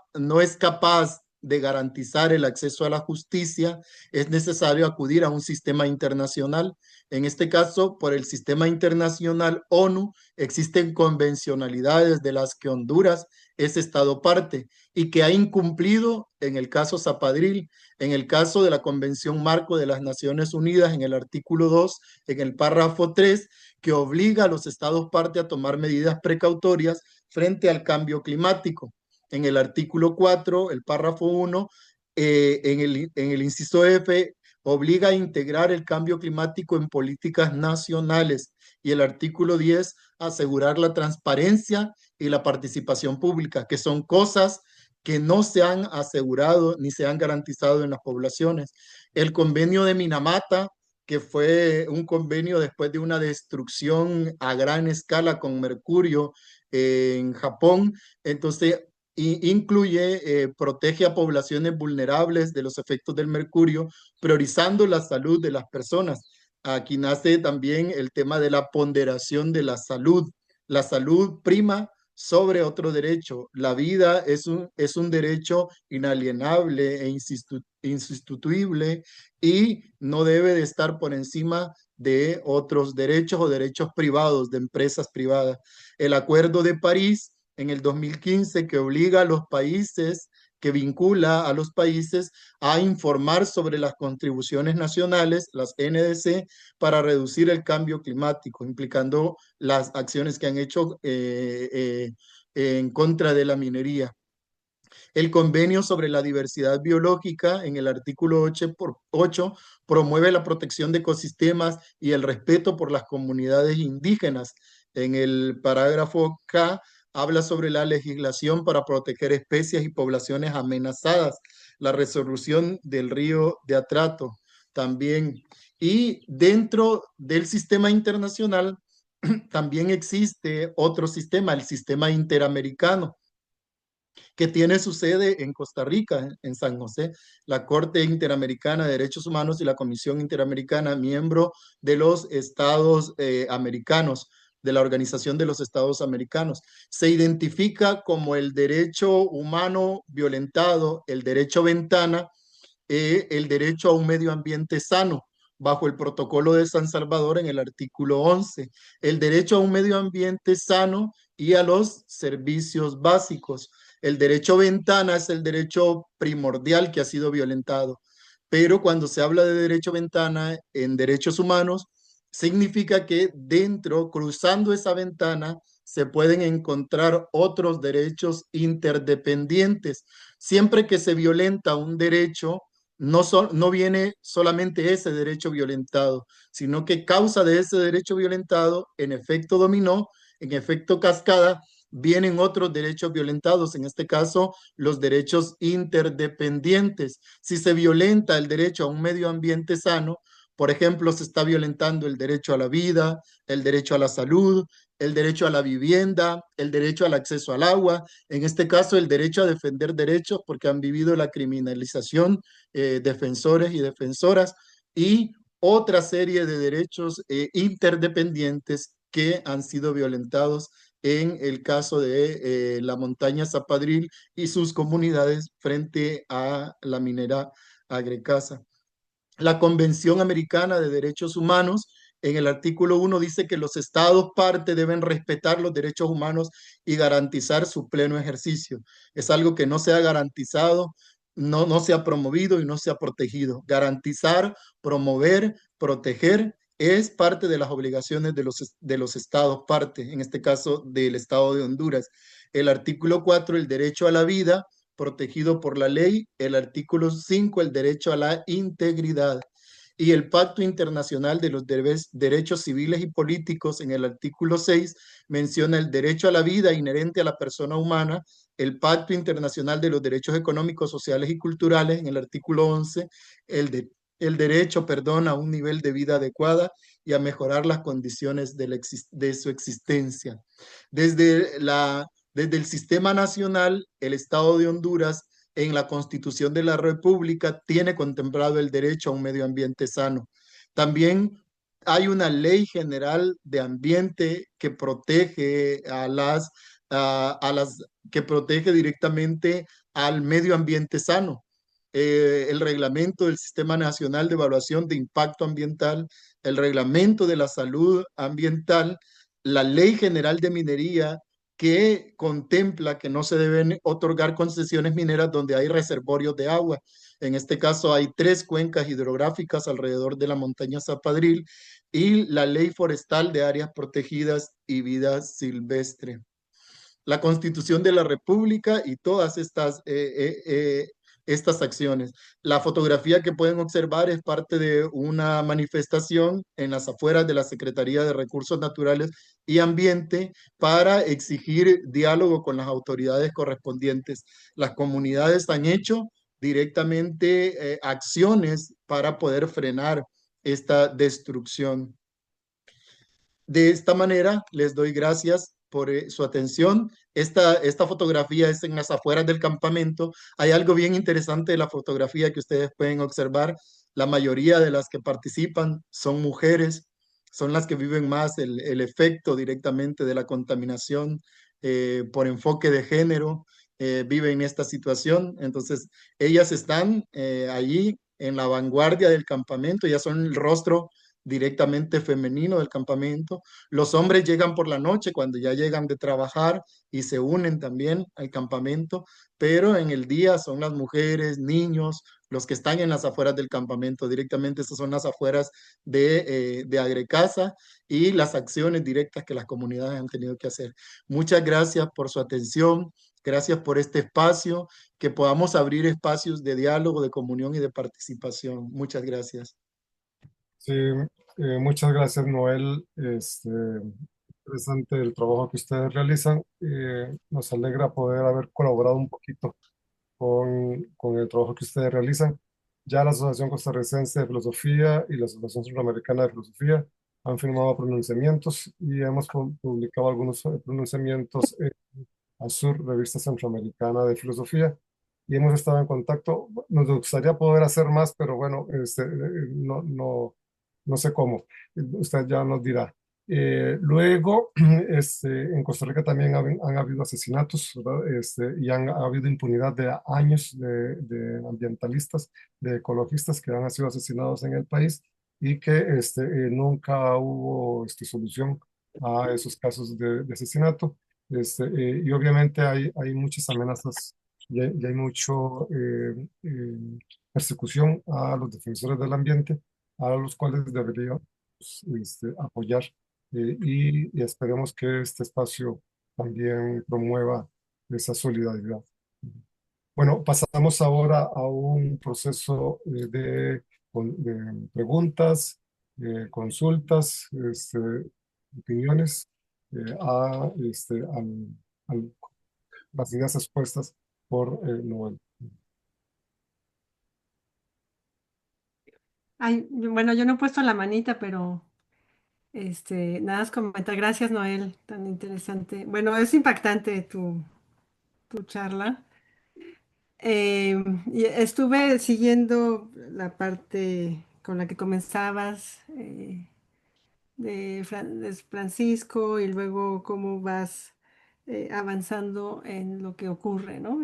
es capaz de garantizar el acceso a la justicia, es necesario acudir a un sistema internacional. En este caso, por el sistema internacional ONU, existen convencionalidades de las que Honduras es Estado parte y que ha incumplido en el caso Zapadril, en el caso de la Convención Marco de las Naciones Unidas, en el artículo 2, en el párrafo 3, que obliga a los estados parte a tomar medidas precautorias frente al cambio climático. En el artículo 4, el párrafo 1, en el inciso F, obliga a integrar el cambio climático en políticas nacionales. Y el artículo 10, asegurar la transparencia y la participación pública, que son cosas que no se han asegurado ni se han garantizado en las poblaciones. El convenio de Minamata, que fue un convenio después de una destrucción a gran escala con mercurio en Japón, entonces incluye, protege a poblaciones vulnerables de los efectos del mercurio, priorizando la salud de las personas. Aquí nace también el tema de la ponderación de la salud. La salud prima sobre otro derecho. La vida es un derecho inalienable e insustituible y no debe de estar por encima de otros derechos o derechos privados de empresas privadas. El Acuerdo de París en el 2015 que obliga a los países, que vincula a los países a informar sobre las contribuciones nacionales, las NDC, para reducir el cambio climático, implicando las acciones que han hecho en contra de la minería. El convenio sobre la diversidad biológica en el artículo 8 promueve la protección de ecosistemas y el respeto por las comunidades indígenas. En el parágrafo K habla sobre la legislación para proteger especies y poblaciones amenazadas, la resolución del río de Atrato también. Y dentro del sistema internacional también existe otro sistema, el sistema interamericano, que tiene su sede en Costa Rica, en San José, la Corte Interamericana de Derechos Humanos y la Comisión Interamericana, miembro de los Estados americanos, de la Organización de los Estados Americanos. Se identifica como el derecho humano violentado, el derecho ventana, el derecho a un medio ambiente sano, bajo el protocolo de San Salvador en el artículo 11, el derecho a un medio ambiente sano y a los servicios básicos. El derecho ventana es el derecho primordial que ha sido violentado, pero cuando se habla de derecho ventana en derechos humanos, significa que dentro, cruzando esa ventana, se pueden encontrar otros derechos interdependientes. Siempre que se violenta un derecho, no viene solamente ese derecho violentado, sino que causa de ese derecho violentado, en efecto dominó, en efecto cascada, vienen otros derechos violentados, en este caso los derechos interdependientes. Si se violenta el derecho a un medio ambiente sano, por ejemplo, se está violentando el derecho a la vida, el derecho a la salud, el derecho a la vivienda, el derecho al acceso al agua, en este caso el derecho a defender derechos porque han vivido la criminalización, defensores y defensoras, y otra serie de derechos interdependientes que han sido violentados en el caso de la montaña Zapadril y sus comunidades frente a la minera Agrecasa. La Convención Americana de Derechos Humanos, en el artículo 1, dice que los estados parte deben respetar los derechos humanos y garantizar su pleno ejercicio. Es algo que no se ha garantizado, no se ha promovido y no se ha protegido. Garantizar, promover, proteger es parte de las obligaciones de los estados parte, en este caso del estado de Honduras. El artículo 4, el derecho a la vida, protegido por la ley. El artículo 5, el derecho a la integridad. Y el Pacto Internacional de los Derechos Civiles y Políticos, en el artículo 6, menciona el derecho a la vida inherente a la persona humana. El Pacto Internacional de los Derechos Económicos, Sociales y Culturales, en el artículo 11, el derecho, perdón, a un nivel de vida adecuada y a mejorar las condiciones de su existencia. Desde el sistema nacional, el Estado de Honduras, en la Constitución de la República, tiene contemplado el derecho a un medio ambiente sano. También hay una ley general de ambiente que protege a las que protege directamente al medio ambiente sano. El reglamento del Sistema Nacional de Evaluación de Impacto Ambiental, el reglamento de la salud ambiental, la Ley General de Minería que contempla que no se deben otorgar concesiones mineras donde hay reservorios de agua. En este caso hay tres cuencas hidrográficas alrededor de la montaña Zapadril y la Ley Forestal de Áreas Protegidas y Vida Silvestre. La Constitución de la República y todas estas acciones. La fotografía que pueden observar es parte de una manifestación en las afueras de la Secretaría de Recursos Naturales y Ambiente para exigir diálogo con las autoridades correspondientes. Las comunidades han hecho directamente acciones para poder frenar esta destrucción. De esta manera, les doy gracias por su atención. Esta fotografía es en las afueras del campamento. Hay algo bien interesante de la fotografía que ustedes pueden observar. La mayoría de las que participan son mujeres, son las que viven más el efecto directamente de la contaminación por enfoque de género, viven esta situación. Entonces, ellas están allí en la vanguardia del campamento, ya son el rostro directamente femenino del campamento. Los hombres llegan por la noche cuando ya llegan de trabajar y se unen también al campamento, pero en el día son las mujeres, niños, los que están en las afueras del campamento. Directamente estas son las afueras de Agrecasa y las acciones directas que las comunidades han tenido que hacer. Muchas gracias por su atención. Gracias por este espacio, que podamos abrir espacios de diálogo, de comunión y de participación. Muchas gracias. Sí, muchas gracias, Noel. Interesante el trabajo que ustedes realizan. Nos alegra poder haber colaborado un poquito con el trabajo que ustedes realizan. Ya la Asociación Costarricense de Filosofía y la Asociación Centroamericana de Filosofía han firmado pronunciamientos y hemos publicado algunos pronunciamientos en ASUR, Revista Centroamericana de Filosofía, y hemos estado en contacto. Nos gustaría poder hacer más, pero bueno, no sé cómo. Usted ya nos dirá. Luego, en Costa Rica también han habido asesinatos, ¿verdad? Y ha habido impunidad de años de ambientalistas, de ecologistas que han sido asesinados en el país y que nunca hubo solución a esos casos de asesinato. Y obviamente hay muchas amenazas y hay mucho persecución a los defensores del ambiente, a los cuales deberíamos apoyar, y esperemos que este espacio también promueva esa solidaridad. Bueno, pasamos ahora a un proceso de preguntas, consultas, opiniones, a las ideas expuestas por Noel. Ay, bueno, yo no he puesto la manita, pero nada más comentar. Gracias, Noel, tan interesante. Bueno, es impactante tu charla. Y estuve siguiendo la parte con la que comenzabas de Francisco y luego cómo vas avanzando en lo que ocurre, ¿no?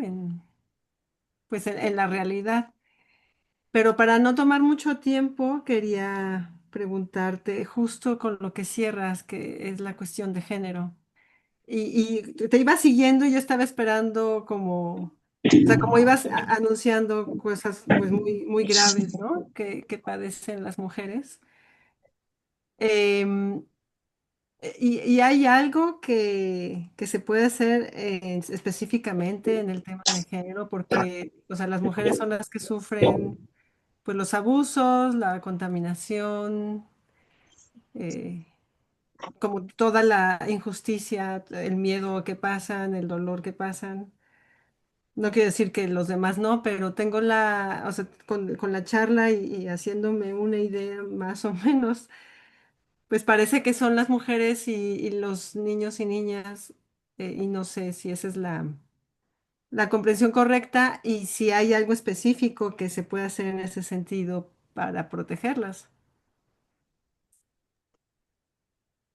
Pues en la realidad. Pero para no tomar mucho tiempo, quería preguntarte justo con lo que cierras, que es la cuestión de género. Y te iba siguiendo y yo estaba esperando como, o sea, como ibas anunciando cosas pues muy, muy graves, ¿no? Que padecen las mujeres. Em, y hay algo que se puede hacer específicamente en el tema de género, porque, o sea, las mujeres son las que sufren pues los abusos, la contaminación, eh, como toda la injusticia, el miedo que pasan, el dolor que pasan. No quiero decir que los demás no, pero tengo o sea, con la charla y haciéndome una idea más o menos, pues parece que son las mujeres y los niños y niñas, y no sé si esa es la comprensión correcta y si hay algo específico que se puede hacer en ese sentido para protegerlas.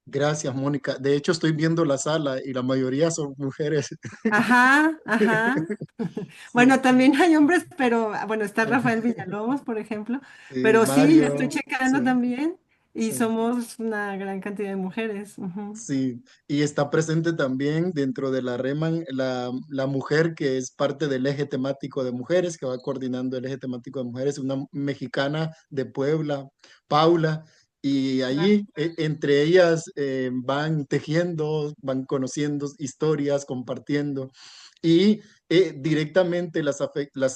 Gracias, Mónica. De hecho, estoy viendo la sala y la mayoría son mujeres. Ajá, ajá. Sí, Bueno, también hay hombres, pero bueno, está Rafael Villalobos, por ejemplo, sí, pero sí, ya estoy Mario, checando sí, también y sí. somos una gran cantidad de mujeres. Ujú, Sí, y está presente también dentro de la REMAN la mujer que es parte del eje temático de mujeres, que va coordinando el eje temático de mujeres, una mexicana de Puebla, Paula, y claro. allí entre ellas van tejiendo, van conociendo historias, compartiendo, y directamente las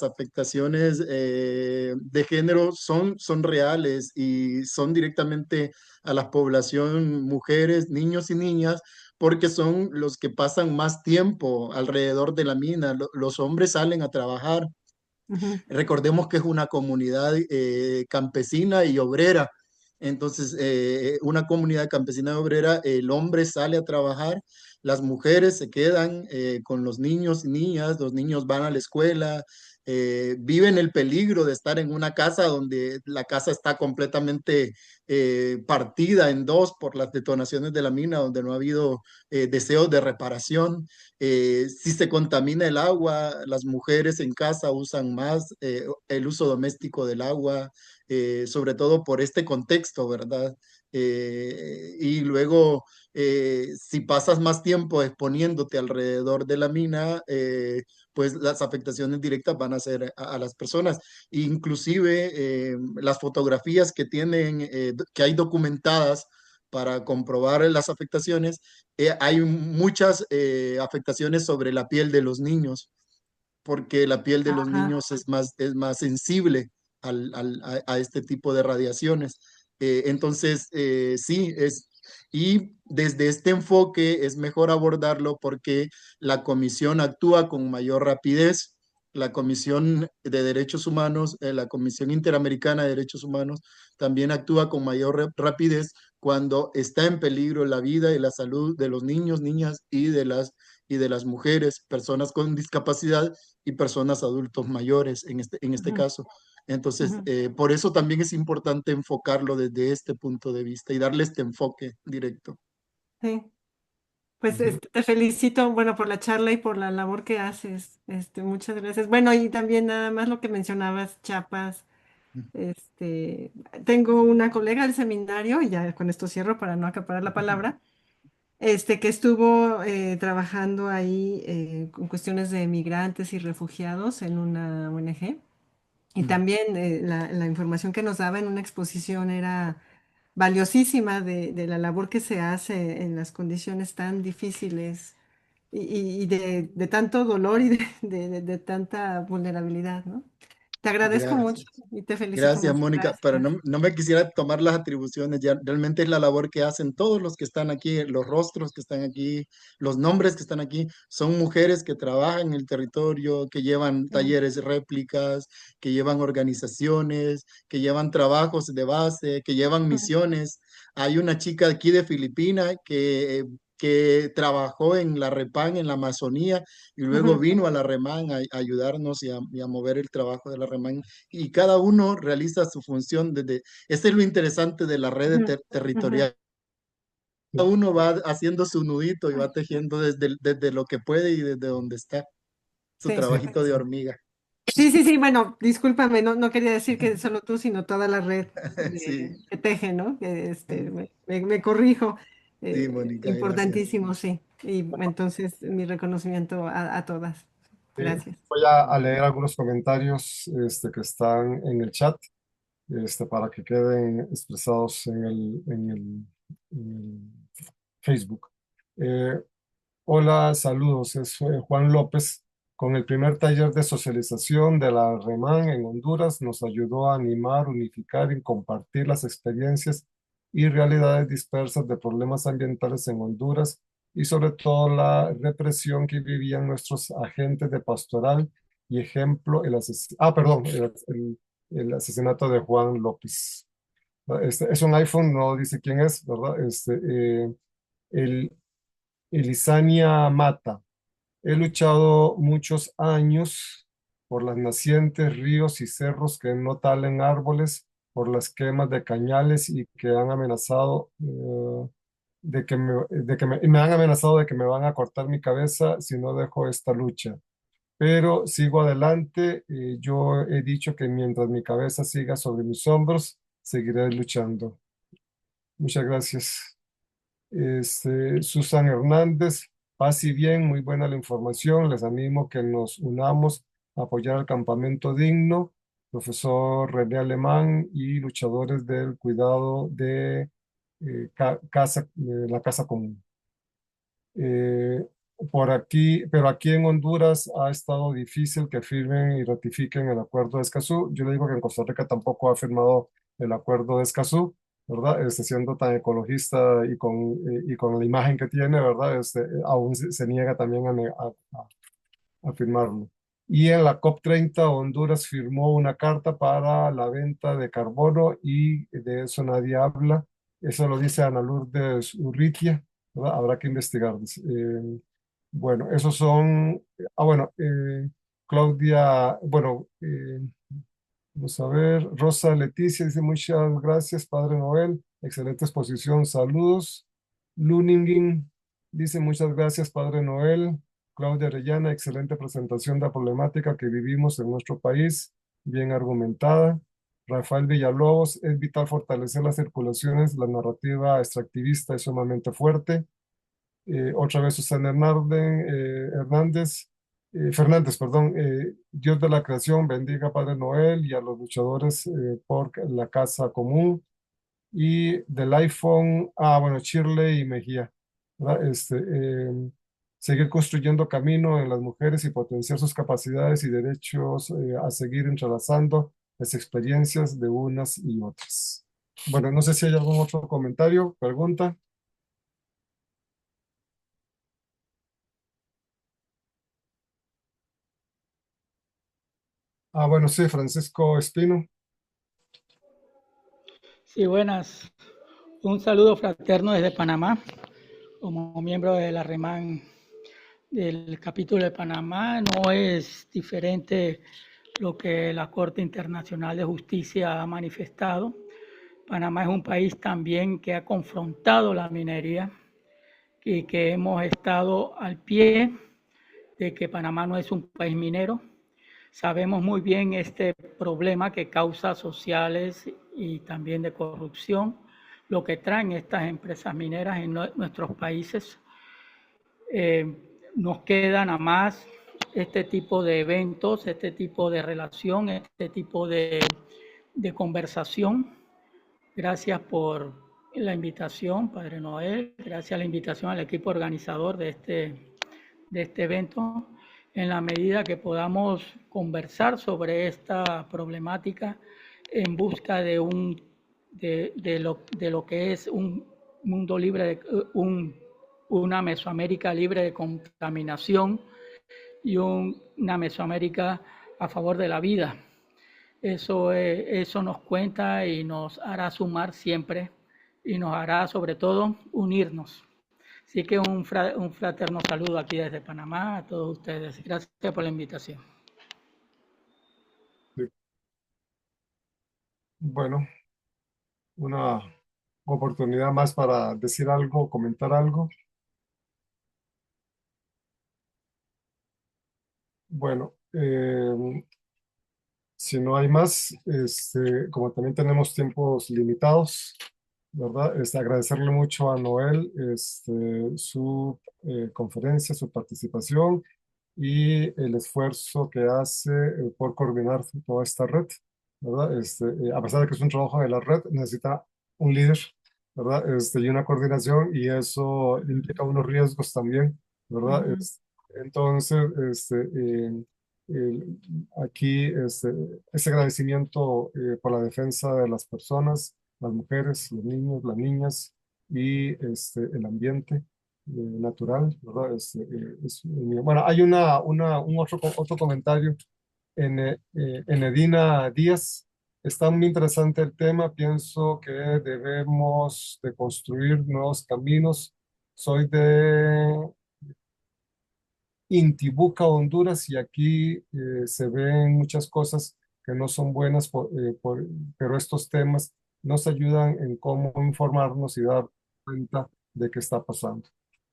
afectaciones de género son reales y son directamente a la población, mujeres, niños y niñas, porque son los que pasan más tiempo alrededor de la mina. Los hombres salen a trabajar. Ujú, Recordemos que es una comunidad campesina y obrera. Entonces, una comunidad campesina y obrera, el hombre sale a trabajar, las mujeres se quedan con los niños y niñas, los niños van a la escuela, viven el peligro de estar en una casa donde la casa está completamente partida en dos por las detonaciones de la mina, donde no ha habido deseos de reparación. Si se contamina el agua, las mujeres en casa usan más el uso doméstico del agua, sobre todo por este contexto, ¿verdad? Y luego, si pasas más tiempo exponiéndote alrededor de la mina, pues las afectaciones directas van a ser a las personas. Inclusive las fotografías que tienen, que hay documentadas para comprobar las afectaciones, hay muchas afectaciones sobre la piel de los niños, porque la piel de los ajá, niños es más sensible a este tipo de radiaciones. Entonces, sí, y desde este enfoque es mejor abordarlo porque la comisión actúa con mayor rapidez. La Comisión de Derechos Humanos, la Comisión Interamericana de Derechos Humanos, también actúa con mayor rapidez cuando está en peligro la vida y la salud de los niños, niñas y de las mujeres, personas con discapacidad y personas adultos mayores en este ujú, caso. Entonces, ujú. por eso también es importante enfocarlo desde este punto de vista y darle este enfoque directo. Sí. Pues Ujú, te felicito, bueno, por la charla y por la labor que haces. Muchas gracias. Bueno, y también nada más lo que mencionabas, Chiapas. Este, tengo una colega del seminario, y ya con esto cierro para no acaparar la palabra, que estuvo trabajando ahí con cuestiones de migrantes y refugiados en una ONG. Y ujú. también la información que nos daba en una exposición era valiosísima de la labor que se hace en las condiciones tan difíciles y de tanto dolor y de tanta vulnerabilidad, ¿no? Te agradezco mucho Gracias. y te felicito Gracias, mucho. Mónica, pero Gracias. no me quisiera tomar las atribuciones, ya realmente es la labor que hacen todos los que están aquí, los rostros que están aquí, los nombres que están aquí, son mujeres que trabajan en el territorio, que llevan Mm, talleres réplicas, que llevan organizaciones, que llevan trabajos de base, que llevan ujú, misiones. Hay una chica aquí de Filipinas que trabajó en la Repán, en la Amazonía, y luego ujú, vino a la Remán a ayudarnos y a mover el trabajo de la Remán y cada uno realiza su función desde, este es lo interesante de la red ujú, ujú. territorial. Cada uno va haciendo su nudito y va tejiendo desde lo que puede y desde donde está, su Sí. Sí, trabajito de hormiga. Sí, sí, sí, bueno, discúlpame, no quería decir que solo tú, sino toda la red Sí, que teje, ¿no? Que me corrijo. sí, Mónica, gracias. Importantísimo, sí. Y entonces mi reconocimiento a todas. sí. Gracias. Voy a leer algunos comentarios que están en el chat para que queden expresados en el Facebook. Eh, Hola, saludos. Es Juan López. Con el primer taller de socialización de la REMAN en Honduras nos ayudó a animar, unificar y compartir las experiencias y realidades dispersas de problemas ambientales en Honduras y sobre todo la represión que vivían nuestros agentes de pastoral y ejemplo, perdón, el asesinato de Juan López. Es un iPhone, no dice quién es, ¿verdad? El Elisania Mata. He luchado muchos años por las nacientes, ríos y cerros que no talen árboles, por las quemas de cañales y que han amenazado y me han amenazado de que me van a cortar mi cabeza si no dejo esta lucha. Pero sigo adelante. Yo he dicho que mientras mi cabeza siga sobre mis hombros, seguiré luchando. Muchas gracias. Susan Hernández, paz y bien, muy buena la información. Les animo que nos unamos a apoyar al Campamento Digno, profesor René Alemán y luchadores del cuidado de la casa común. Eh, por aquí, pero aquí en Honduras ha estado difícil que firmen y ratifiquen el acuerdo de Escazú. Yo le digo que en Costa Rica tampoco ha firmado el acuerdo de Escazú, ¿verdad? Siendo tan ecologista y con la imagen que tiene, ¿verdad? Aún se niega también a firmarlo. Y en la COP30 Honduras firmó una carta para la venta de carbono y de eso nadie habla. Eso lo dice Ana Lourdes Urrutia, ¿verdad? Habrá que investigar. Bueno, esos son, bueno, Claudia, bueno, vamos a ver, Rosa Leticia dice muchas gracias, Padre Noel, excelente exposición, saludos. Luningin dice muchas gracias, Padre Noel. Claudia Arellana, excelente presentación de la problemática que vivimos en nuestro país, bien argumentada. Rafael Villalobos, es vital fortalecer las circulaciones, la narrativa extractivista es sumamente fuerte. Otra vez Susana Hernández, Fernández, perdón, Dios de la creación, bendiga Padre Noel y a los luchadores por la casa común. Y del iPhone, bueno, Shirley y Mejía, ¿verdad? Seguir construyendo camino en las mujeres y potenciar sus capacidades y derechos a seguir entrelazando las experiencias de unas y otras. Bueno, no sé si hay algún otro comentario, pregunta. Bueno, sí, Francisco Espino. Sí, buenas. Un saludo fraterno desde Panamá, como miembro de la REMAN del capítulo de Panamá. No es diferente lo que la Corte Internacional de Justicia ha manifestado. Panamá es un país también que ha confrontado la minería y que hemos estado al pie de que Panamá no es un país minero. Sabemos muy bien este problema que causa sociales y también de corrupción, lo que traen estas empresas mineras en nuestros países. Nos queda nada más este tipo de eventos, este tipo de relación, este tipo de conversación. Gracias por la invitación, Padre Noel. Gracias a la invitación al equipo organizador de este evento. En la medida que podamos conversar sobre esta problemática en busca de lo que es un mundo libre de una Mesoamérica libre de contaminación y una Mesoamérica a favor de la vida. Eso nos cuenta y nos hará sumar siempre y nos hará sobre todo unirnos. Así que un fraterno saludo aquí desde Panamá a todos ustedes. Gracias por la invitación. Sí. Bueno, una oportunidad más para decir algo, comentar algo. Bueno, si no hay más, como también tenemos tiempos limitados, ¿verdad? Agradecerle mucho a Noel su conferencia, su participación y el esfuerzo que hace por coordinar toda esta red, ¿verdad? A pesar de que es un trabajo de la red, necesita un líder, ¿verdad? Y una coordinación y eso implica unos riesgos también, ¿verdad? Entonces, el- aquí ese agradecimiento por la defensa de las personas, las mujeres, los niños, las niñas y el ambiente natural, ¿verdad? Bueno, hay un otro comentario en Edina Díaz. Está muy interesante el tema. Pienso que debemos de construir nuevos caminos. Soy de Intibuca, Honduras, y aquí se ven muchas cosas que no son buenas, pero estos temas nos ayudan en cómo informarnos y dar cuenta de qué está pasando.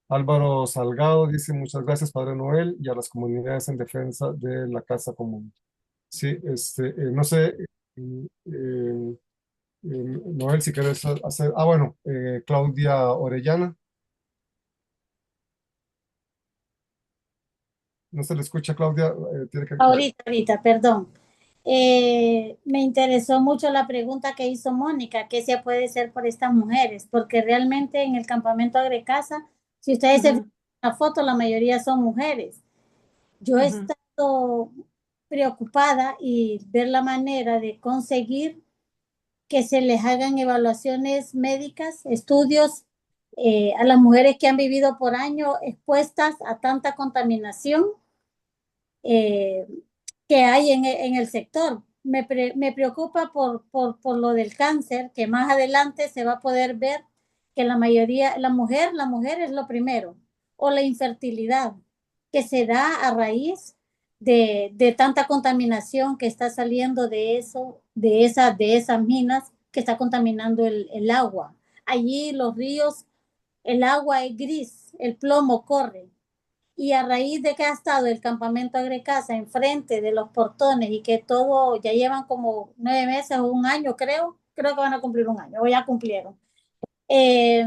Álvaro Salgado dice, muchas gracias, Padre Noel, y a las comunidades en defensa de la casa común. Sí, no sé, Noel, si quieres hacer, bueno, Claudia Orellana, no se le escucha, Claudia, tiene que... Ahorita, perdón. Me interesó mucho la pregunta que hizo Mónica, ¿qué se puede hacer por estas mujeres? Porque realmente en el campamento Agrecasa, si ustedes se fijan Ujú, en la foto, la mayoría son mujeres. Yo he ujú, estado preocupada y ver la manera de conseguir que se les hagan evaluaciones médicas, estudios a las mujeres que han vivido por años expuestas a tanta contaminación eh, que hay en el sector. Me preocupa por lo del cáncer, que más adelante se va a poder ver que la mayoría, la mujer es lo primero, o la infertilidad, que se da a raíz de tanta contaminación que está saliendo de eso, de esas minas que está contaminando el agua. Allí los ríos, el agua es gris, el plomo corre y a raíz de que ha estado el campamento Agrecasa enfrente de los portones y que todo, ya llevan como 9 meses o un año, creo que van a cumplir un año, o ya cumplieron. Eh,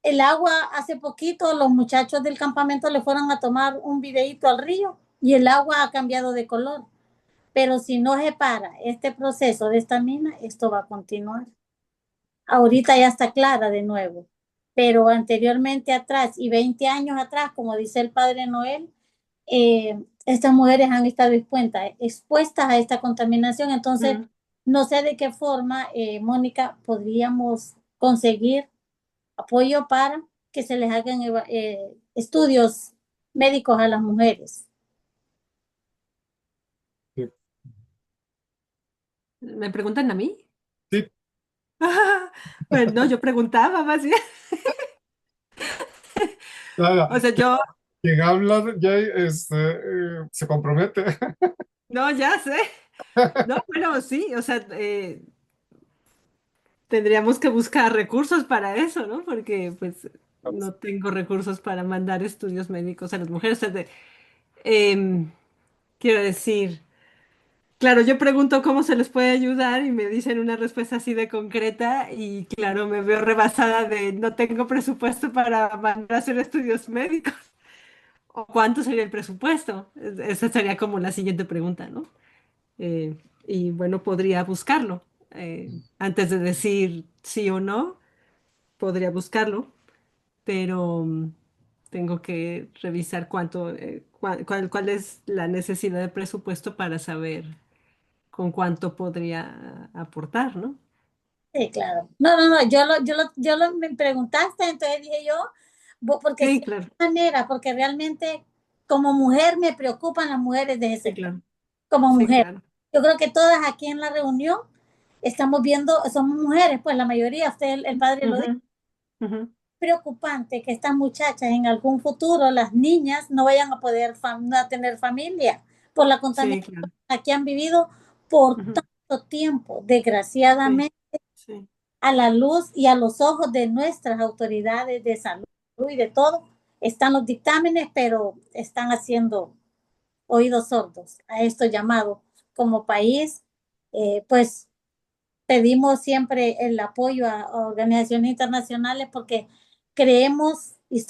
el agua, hace poquito los muchachos del campamento le fueron a tomar un videíto al río y el agua ha cambiado de color. Pero si no se para este proceso de esta mina, esto va a continuar. Ahorita ya está clara de nuevo, pero anteriormente atrás y 20 años atrás, como dice el Padre Noel, estas mujeres han estado expuestas a esta contaminación. Entonces, ujú. no sé de qué forma, Mónica, podríamos conseguir apoyo para que se les hagan estudios médicos a las mujeres. Sí, ¿Me preguntan a mí? sí, Bueno, no, yo preguntaba más bien. nada, O sea, yo, quien habla ya se compromete. no, ya sé. No, bueno, sí, o sea, tendríamos que buscar recursos para eso, ¿no? Porque pues no tengo recursos para mandar estudios médicos a las mujeres. O sea, em, quiero decir, claro, yo pregunto cómo se les puede ayudar y me dicen una respuesta así de concreta y claro, me veo rebasada de no tengo presupuesto para mandar a hacer estudios médicos. ¿O cuánto sería el presupuesto? Esa sería como la siguiente pregunta, ¿no? Eh, y bueno, podría buscarlo. Antes de decir sí o no, podría buscarlo, pero tengo que revisar cuál es la necesidad de presupuesto para saber con cuánto podría aportar, ¿no? Sí, claro. No, me preguntaste, entonces dije yo, porque sí, Sí, de claro, manera, porque realmente como mujer me preocupan las mujeres de ese sí, sector, claro, como sí, mujer. claro. Yo creo que todas aquí en la reunión estamos viendo, somos mujeres, pues la mayoría, usted, el padre lo dijo, Ujú, ujú. preocupante que estas muchachas en algún futuro, las niñas, no vayan a poder no a tener familia por la Sí, contaminación claro. que han vivido por Ujú, tanto tiempo, sí, desgraciadamente sí. a la luz y a los ojos de nuestras autoridades de salud y de todo. Están los dictámenes, pero están haciendo oídos sordos a estos llamados. Como país, pues pedimos siempre el apoyo a organizaciones internacionales porque creemos y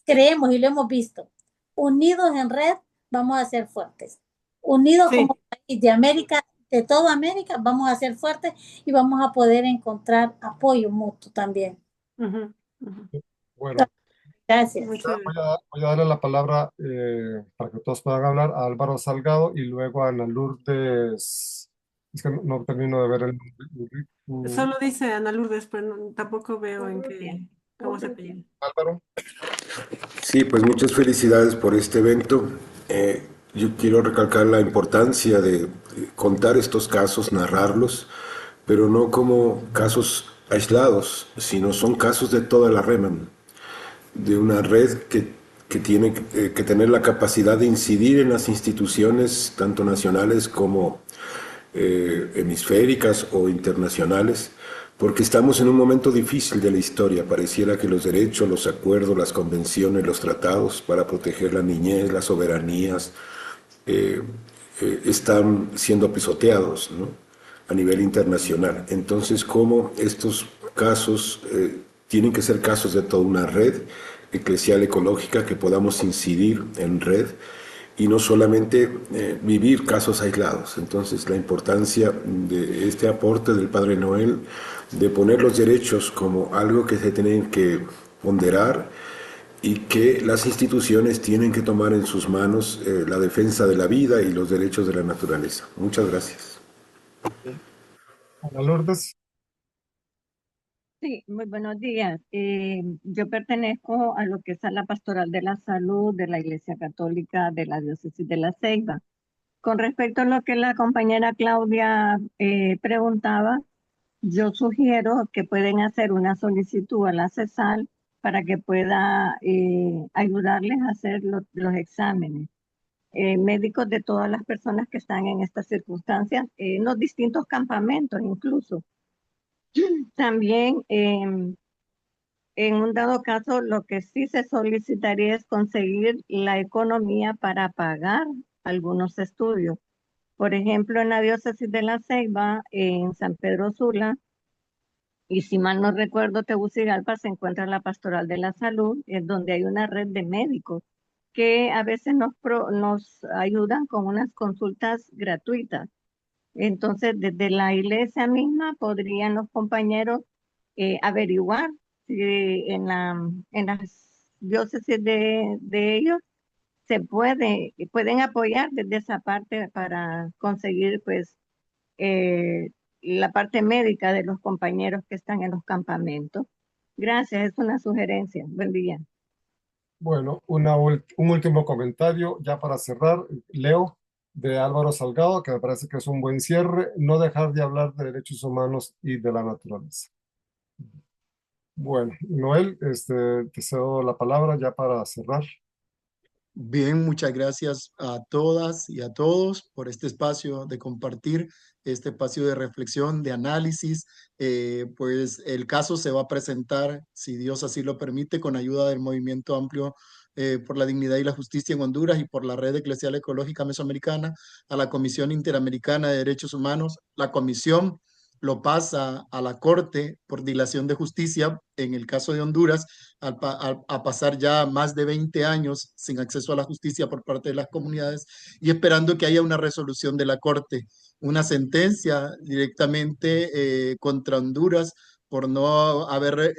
creemos y lo hemos visto. Unidos en red, vamos a ser fuertes. Unidos como Sí. país de América, de toda América, vamos a ser fuertes y vamos a poder encontrar apoyo mutuo también. Ujú, ujú. Bueno, Gracias. Muchas gracias. voy a darle la palabra para que todos puedan hablar a Álvaro Salgado y luego a Ana Lourdes. Es que no termino de ver el nombre. Solo dice Ana Lourdes, pero tampoco veo en qué, cómo se apellida. Álvaro. Sí, pues muchas felicidades por este evento. Yo quiero recalcar la importancia de contar estos casos, narrarlos, pero no como casos aislados, sino son casos de toda la REMAN, de una red que tiene que tener la capacidad de incidir en las instituciones, tanto nacionales como hemisféricas o internacionales, porque estamos en un momento difícil de la historia. Pareciera que los derechos, los acuerdos, las convenciones, los tratados para proteger la niñez, las soberanías, eh, están siendo pisoteados, ¿no? A nivel internacional. Entonces, ¿cómo estos casos tienen que ser casos de toda una red eclesial ecológica que podamos incidir en red y no solamente vivir casos aislados? Entonces, la importancia de este aporte del Padre Noel, de poner los derechos como algo que se tienen que ponderar y que las instituciones tienen que tomar en sus manos la defensa de la vida y los derechos de la naturaleza. Muchas gracias. Ana Lourdes. Sí, muy buenos días. Yo pertenezco a lo que es a la Pastoral de la Salud de la Iglesia Católica de la Diócesis de La Ceiba. Con respecto a lo que la compañera Claudia preguntaba, yo sugiero que pueden hacer una solicitud a la CESAL para que pueda ayudarles a hacer los exámenes médicos de todas las personas que están en estas circunstancias, en los distintos campamentos incluso. También, en un dado caso, lo que sí se solicitaría es conseguir la economía para pagar algunos estudios. Por ejemplo, en la diócesis de La Ceiba, en San Pedro Sula, y si mal no recuerdo, Tegucigalpa, se encuentra la Pastoral de la Salud, en donde hay una red de médicos que a veces nos ayudan con unas consultas gratuitas. Entonces, desde la iglesia misma podrían los compañeros averiguar si en las diócesis de ellos pueden apoyar desde esa parte para conseguir pues eh, la parte médica de los compañeros que están en los campamentos. Gracias, es una sugerencia. Buen día. Bueno, un último comentario ya para cerrar. Leo, de Álvaro Salgado, que me parece que es un buen cierre, no dejar de hablar de derechos humanos y de la naturaleza. Bueno, Noel, te cedo la palabra ya para cerrar. Bien, muchas gracias a todas y a todos por este espacio de compartir, este espacio de reflexión, de análisis. Pues el caso se va a presentar, si Dios así lo permite, con ayuda del Movimiento Amplio por la Dignidad y la Justicia en Honduras y por la Red Eclesial Ecológica Mesoamericana a la Comisión Interamericana de Derechos Humanos. La comisión lo pasa a la Corte por dilación de justicia en el caso de Honduras, a pasar ya más de 20 años sin acceso a la justicia por parte de las comunidades y esperando que haya una resolución de la Corte, una sentencia directamente contra Honduras por no haber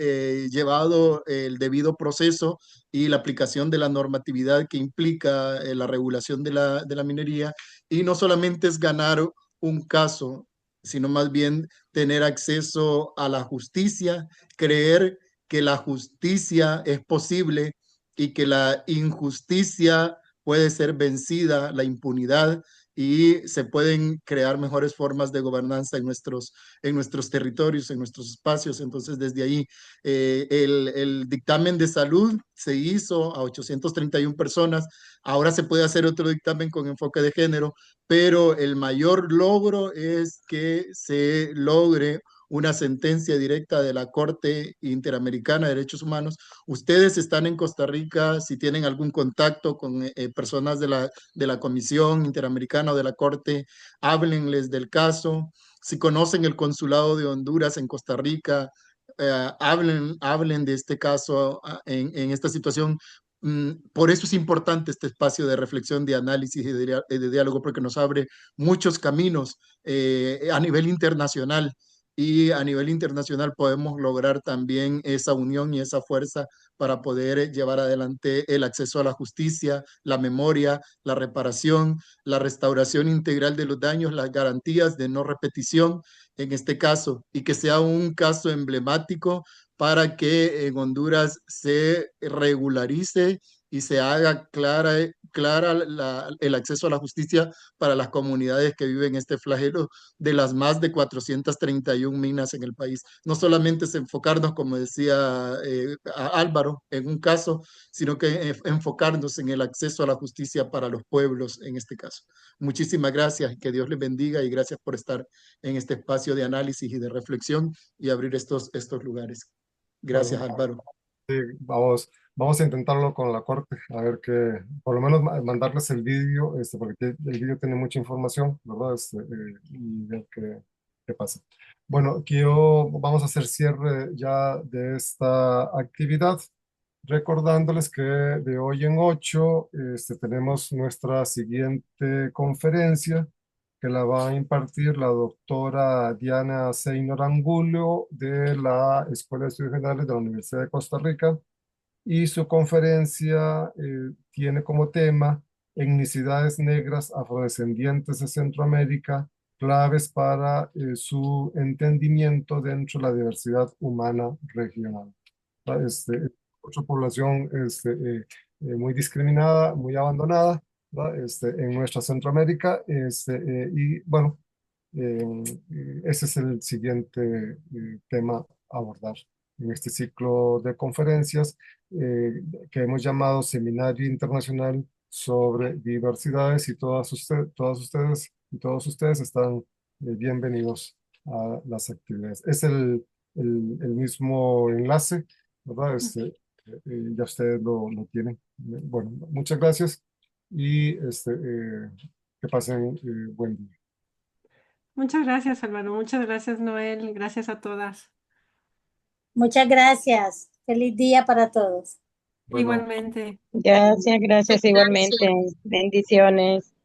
llevado el debido proceso y la aplicación de la normatividad que implica la regulación de la minería. Y no solamente es ganar un caso, sino más bien tener acceso a la justicia, creer que la justicia es posible y que la injusticia puede ser vencida, la impunidad, y se pueden crear mejores formas de gobernanza en nuestros territorios, en nuestros espacios. Entonces, desde ahí, el dictamen de salud se hizo a 831 personas. Ahora se puede hacer otro dictamen con enfoque de género, pero el mayor logro es que se logre una sentencia directa de la Corte Interamericana de Derechos Humanos. Ustedes están en Costa Rica, si tienen algún contacto con personas de la Comisión Interamericana o de la Corte, háblenles del caso. Si conocen el Consulado de Honduras en Costa Rica, hablen de este caso en esta situación. Por eso es importante este espacio de reflexión, de análisis y de diálogo, porque nos abre muchos caminos a nivel internacional. Y a nivel internacional podemos lograr también esa unión y esa fuerza para poder llevar adelante el acceso a la justicia, la memoria, la reparación, la restauración integral de los daños, las garantías de no repetición en este caso, y que sea un caso emblemático para que en Honduras se regularice y se haga clara el acceso a la justicia para las comunidades que viven este flagelo de las más de 431 minas en el país. No solamente es enfocarnos, como decía Álvaro, en un caso, sino que enfocarnos en el acceso a la justicia para los pueblos en este caso. Muchísimas gracias y que Dios les bendiga y gracias por estar en este espacio de análisis y de reflexión y abrir estos lugares. Gracias, Bueno, Álvaro. sí, vamos a intentarlo con la corte, a ver que, por lo menos mandarles el vídeo, porque el vídeo tiene mucha información, ¿verdad? Y ver qué pasa. Bueno, vamos a hacer cierre ya de esta actividad, recordándoles que de hoy en 8 tenemos nuestra siguiente conferencia, que la va a impartir la doctora Diana Seynor Angulo de la Escuela de Estudios Generales de la Universidad de Costa Rica, y su conferencia tiene como tema etnicidades negras afrodescendientes de Centroamérica, claves para su entendimiento dentro de la diversidad humana regional. Otra población muy discriminada, muy abandonada, ¿verdad? En nuestra Centroamérica, y bueno, ese es el siguiente tema a abordar en este ciclo de conferencias que hemos llamado Seminario Internacional sobre Diversidades, y todas ustedes y todos ustedes están bienvenidos a las actividades. Es el mismo enlace, ¿verdad? Ya ustedes lo tienen. Bueno, muchas gracias y que pasen buen día. Muchas gracias, Álvaro. Muchas gracias, Noel. Gracias a todas. Muchas gracias. Feliz día para todos. Bueno. Igualmente. Gracias, gracias igualmente. Bendiciones.